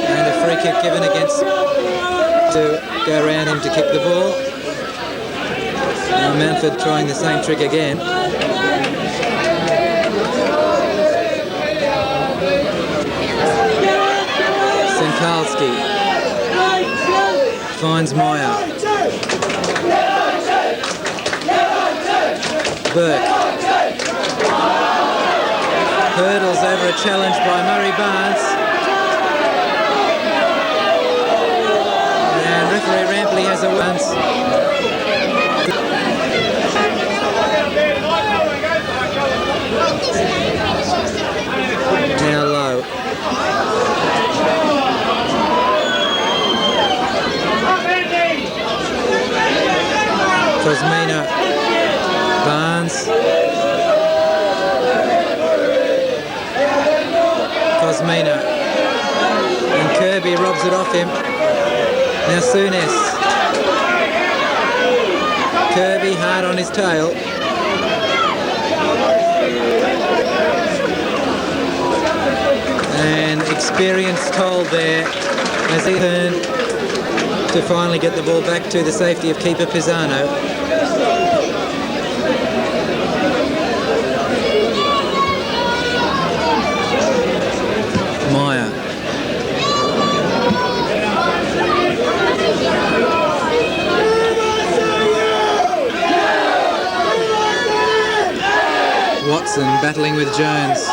And a free kick given against to go around him to kick the ball. Now Mountford trying the same trick again. Sinkalski finds Meyer. Burke hurdles over a challenge by Murray Barnes. And referee Rampley has a once. Now Low. Cosmina, Barnes, Cosmina, and Kirby robs it off him. Now Souness, Kirby hard on his tail. And experience told there as he turned to finally get the ball back to the safety of keeper Pisano. Meyer. Watson battling with Jones.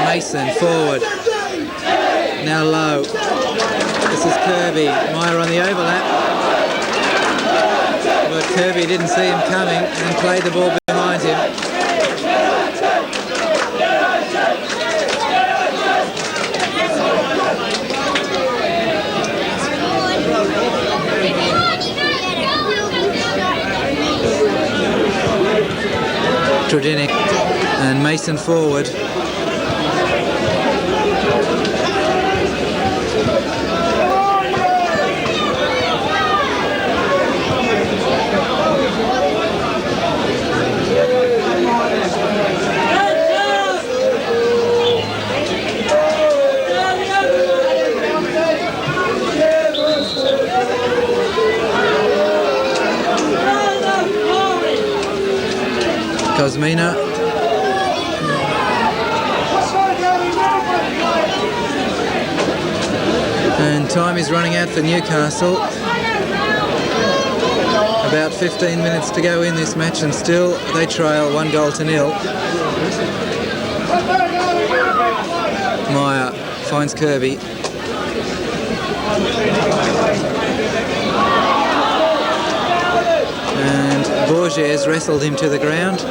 Mason forward. Now Low. This is Kirby. Meyer on the overlap. But Kirby didn't see him coming and played the ball behind him. Trudinic and Mason forward. Cosmina. And time is running out for Newcastle. About 15 minutes to go in this match and still they trail 1-0. Meyer finds Kirby. And Borges wrestled him to the ground.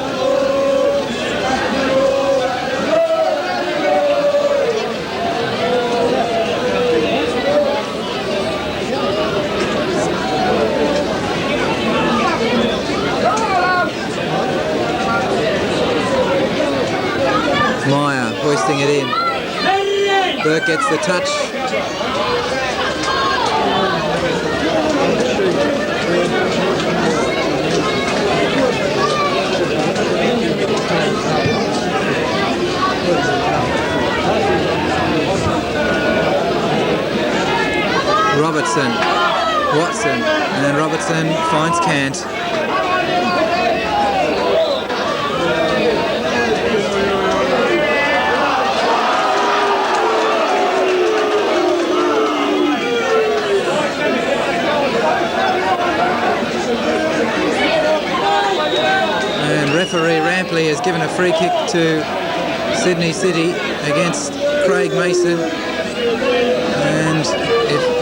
Meyer hoisting it in. Burke gets the touch. Robertson, Watson, and Robertson finds Cant. referee has given a free kick to Sydney City against Craig Mason, and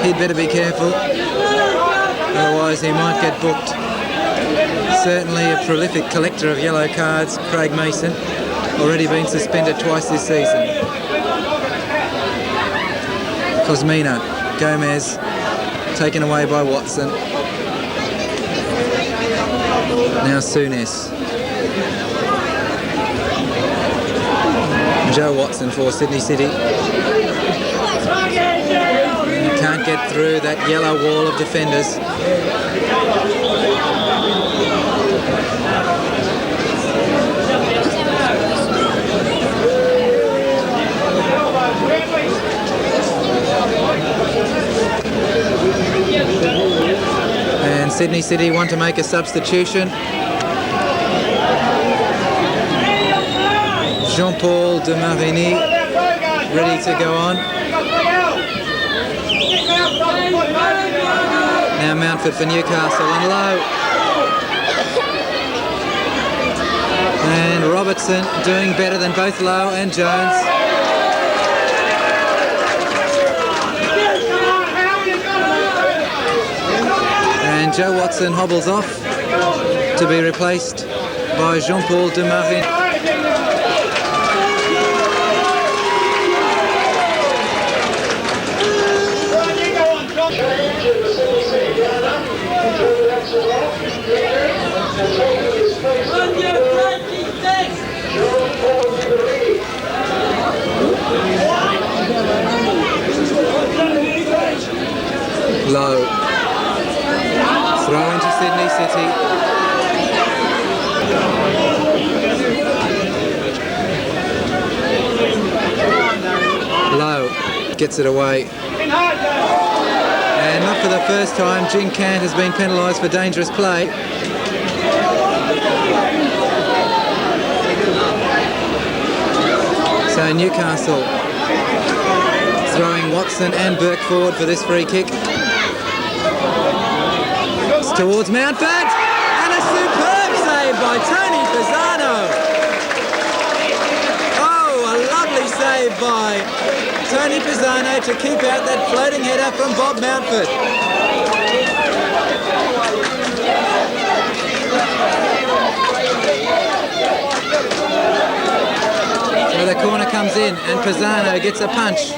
he'd better be careful, otherwise he might get booked. Certainly a prolific collector of yellow cards, Craig Mason, already been suspended twice this season. Cosmina, Gomez, taken away by Watson. Now Souness. Joe Watson for Sydney City. Can't get through that yellow wall of defenders. And Sydney City want to make a substitution. Jean-Paul de Marigny ready to go on. Now Mountford for Newcastle and Lowe. And Robertson doing better than both Lowe and Jones. And Joe Watson hobbles off to be replaced by Jean-Paul de Marigny. Low. Throw into Sydney City. Low gets it away. And not for the first time, Jing Cant has been penalised for dangerous play. So Newcastle throwing Watson and Burke forward for this free kick. It's towards Mountford, and a superb save by Tony Pisano. Oh, a lovely save by Tony Pisano to keep out that floating header from Bob Mountford. So the corner comes in and Pisano gets a punch.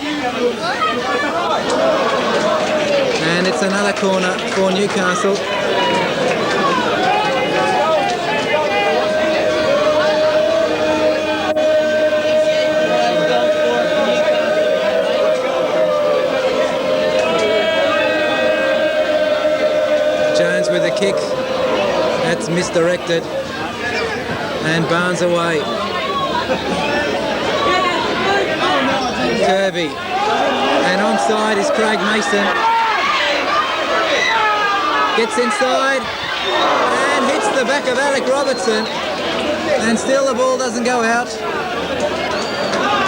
And it's another corner for Newcastle. Jones with a kick. That's misdirected. And Barnes away. Kirby. And onside is Craig Mason. Gets inside and hits the back of Alec Robertson, and still the ball doesn't go out.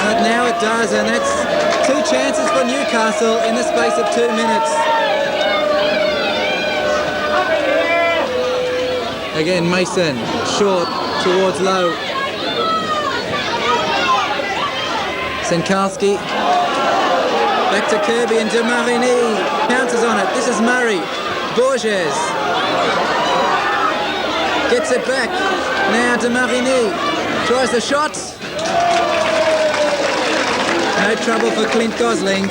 But now it does, and that's two chances for Newcastle in the space of 2 minutes. Again, Mason, short towards Lowe. Senkalski, back to Kirby and de Marigny, pounces on it. This is Murray. Borges gets it back. Now de Marigny tries the shot. No trouble for Clint Gosling.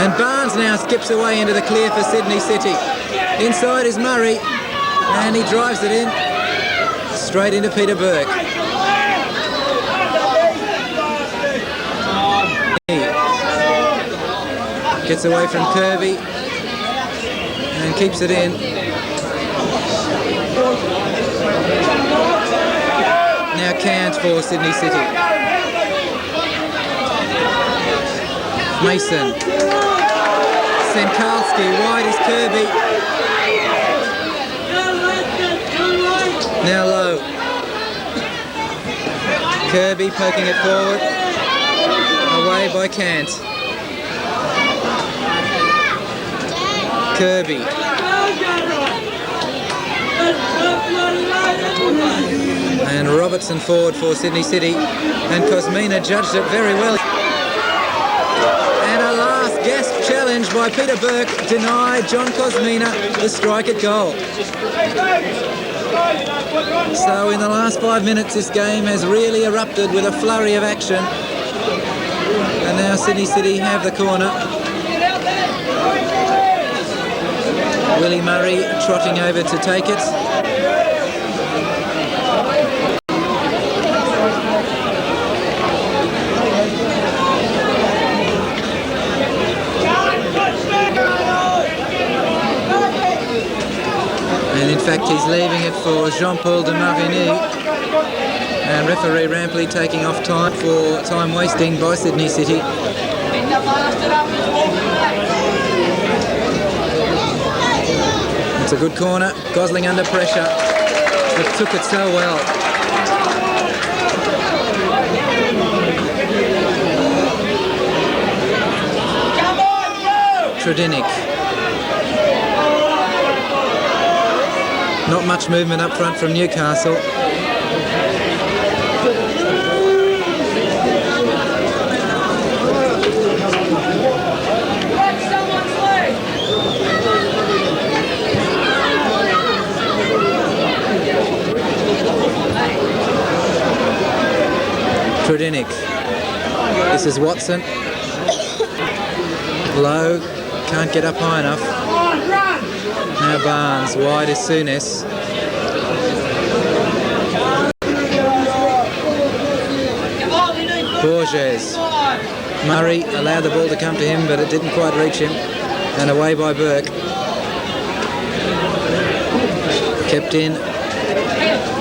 And Barnes now skips away into the clear for Sydney City. Inside is Murray, and he drives it in straight into Peter Burke. Gets away from Kirby and keeps it in. Now Cant for Sydney City. Mason. Senkalski, wide is Kirby. Now Lowe. Kirby poking it forward. Away by Cant. Kirby. And Robertson forward for Sydney City, and Cosmina judged it very well. And a last gasp challenge by Peter Burke denied John Cosmina the strike at goal. So in the last 5 minutes this game has really erupted with a flurry of action, and now Sydney City have the corner. Willie Murray trotting over to take it. And in fact he's leaving it for Jean-Paul de Marigny, and referee Rampley taking off time for time wasting by Sydney City. It's a good corner, Gosling under pressure, but took it so well. Tredinick. Not much movement up front from Newcastle. Tredinick. This is Watson. Low, can't get up high enough. Now Barnes, wide as Souness. Borges. Murray allowed the ball to come to him, but it didn't quite reach him. And away by Burke. Kept in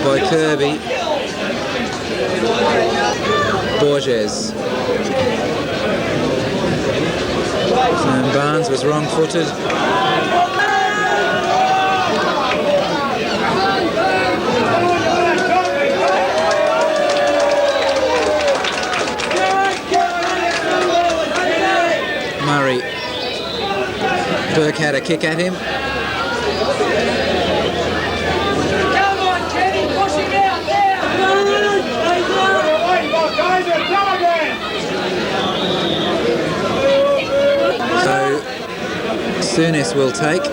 by Kirby. Borges. And Barnes was wrong-footed. Murray. Burke had a kick at him. So Souness will take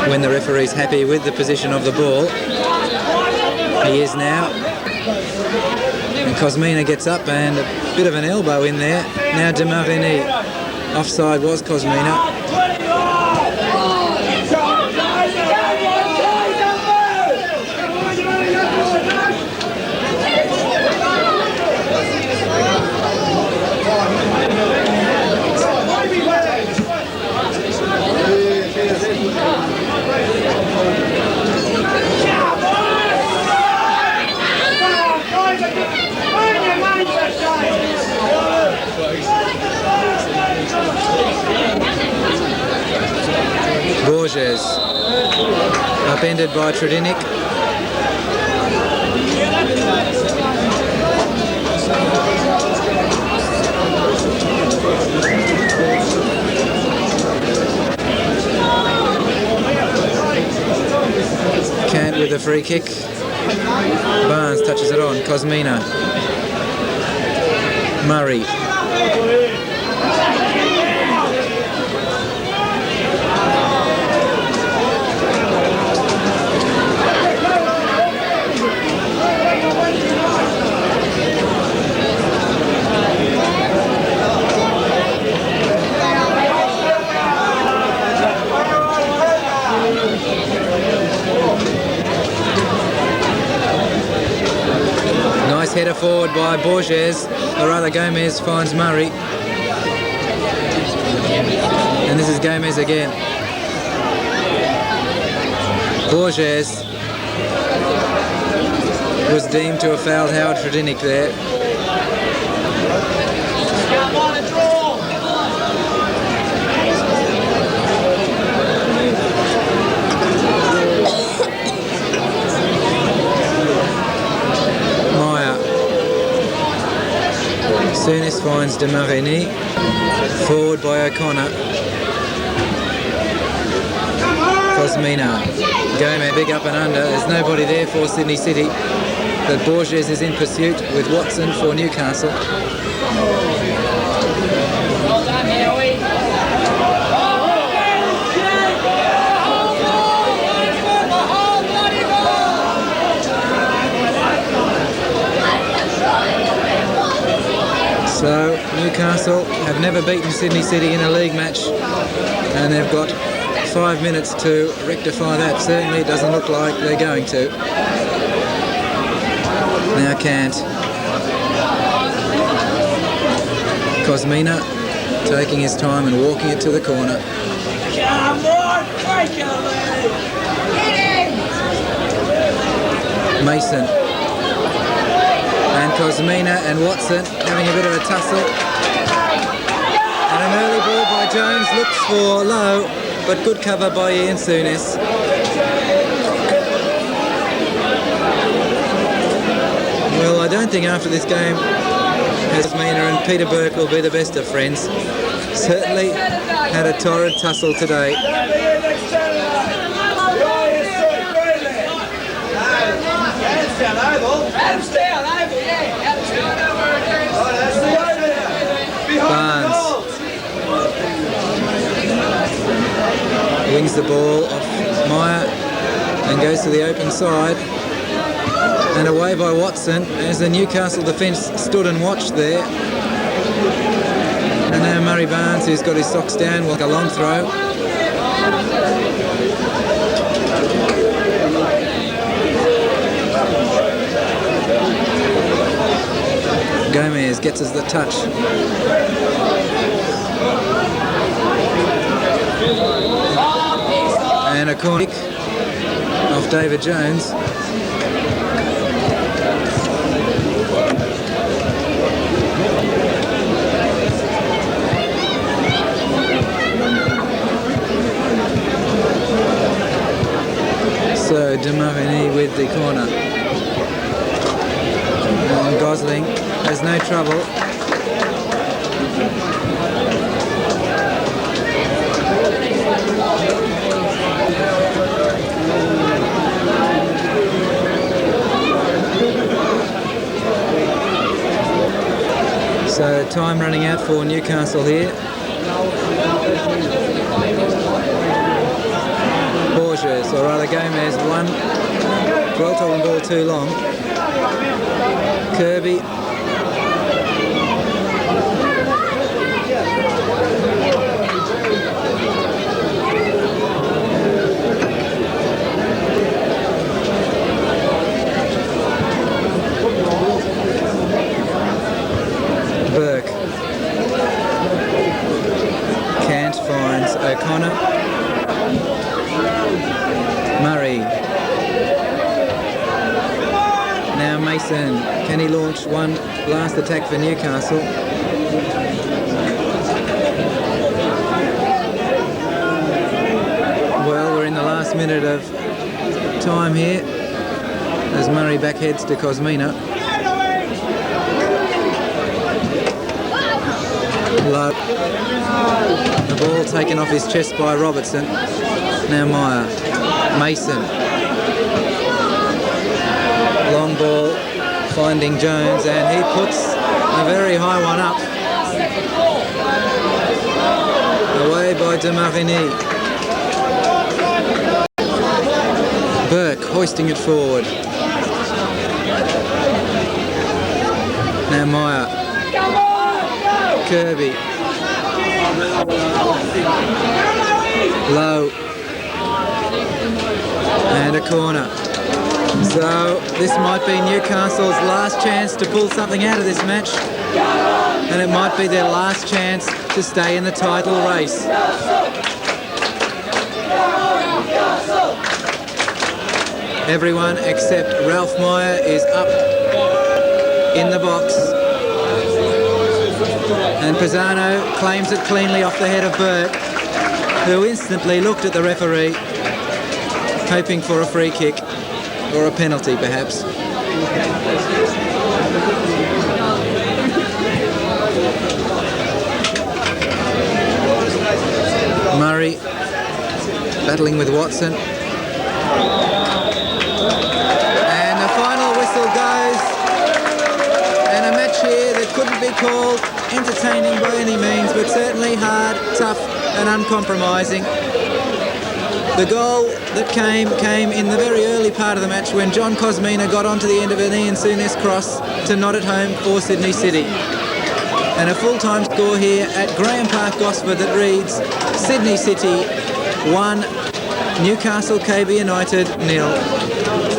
when the referee's happy with the position of the ball. He is now. And Cosmina gets up, and a bit of an elbow in there. Now de Marigny. Offside was Cosmina. Borges, upended by Tredinick. Cant with a free kick. Barnes touches it on. Cosmina. Murray. Nice header forward by Borges, or rather Gomez finds Murray. And this is Gomez again. Borges was deemed to have fouled Howard Tredinick there. Souness finds de Marigny, forward by O'Connor. Cosmina. Gomez, big up and under. There's nobody there for Sydney City. But Borges is in pursuit with Watson for Newcastle. So Newcastle have never beaten Sydney City in a league match, and they've got 5 minutes to rectify that. Certainly it doesn't look like they're going to. Now Cant. Cosmina taking his time and walking it to the corner. Come on, Mason. And Cosmina and Watson having a bit of a tussle. And an early ball by Jones, looks for Lowe, but good cover by Ian Souness. Well, I don't think after this game Cosmina and Peter Burke will be the best of friends. Certainly had a torrid tussle today. Barnes wins the ball off Meyer and goes to the open side, and away by Watson as the Newcastle defence stood and watched there. And now Murray Barnes, who's got his socks down, will go a long throw. Gomez gets us the touch. And a corner kick off David Jones. So Demavini with the corner. And Gosling has no trouble. So time running out for Newcastle here. Borges, or rather Gomez, won. Well taken ball too long. Kirby. Burke. Cant finds O'Connor. Murray. Now Mason. Can he launch one last attack for Newcastle? Well, we're in the last minute of time here as Murray backheads to Cosmina. Low. The ball taken off his chest by Robertson. Now Meyer. Mason. Long ball finding Jones, and he puts a very high one up. Away by Demavini. Burke hoisting it forward. Now Meyer. Kirby. Low. And a corner. So this might be Newcastle's last chance to pull something out of this match, and it might be their last chance to stay in the title race. Everyone except Ralph Meyer is up in the box. And Pisano claims it cleanly off the head of Burke, who instantly looked at the referee, hoping for a free kick or a penalty perhaps. Murray battling with Watson. And the final whistle goes. And a match here that couldn't be called entertaining by any means, but certainly hard, tough and uncompromising. The goal that came in the very early part of the match when John Cosmina got onto the end of an Ian Souness cross to nod it home for Sydney City. And a full-time score here at Graham Park, Gosford, that reads Sydney City 1, Newcastle KB United 0.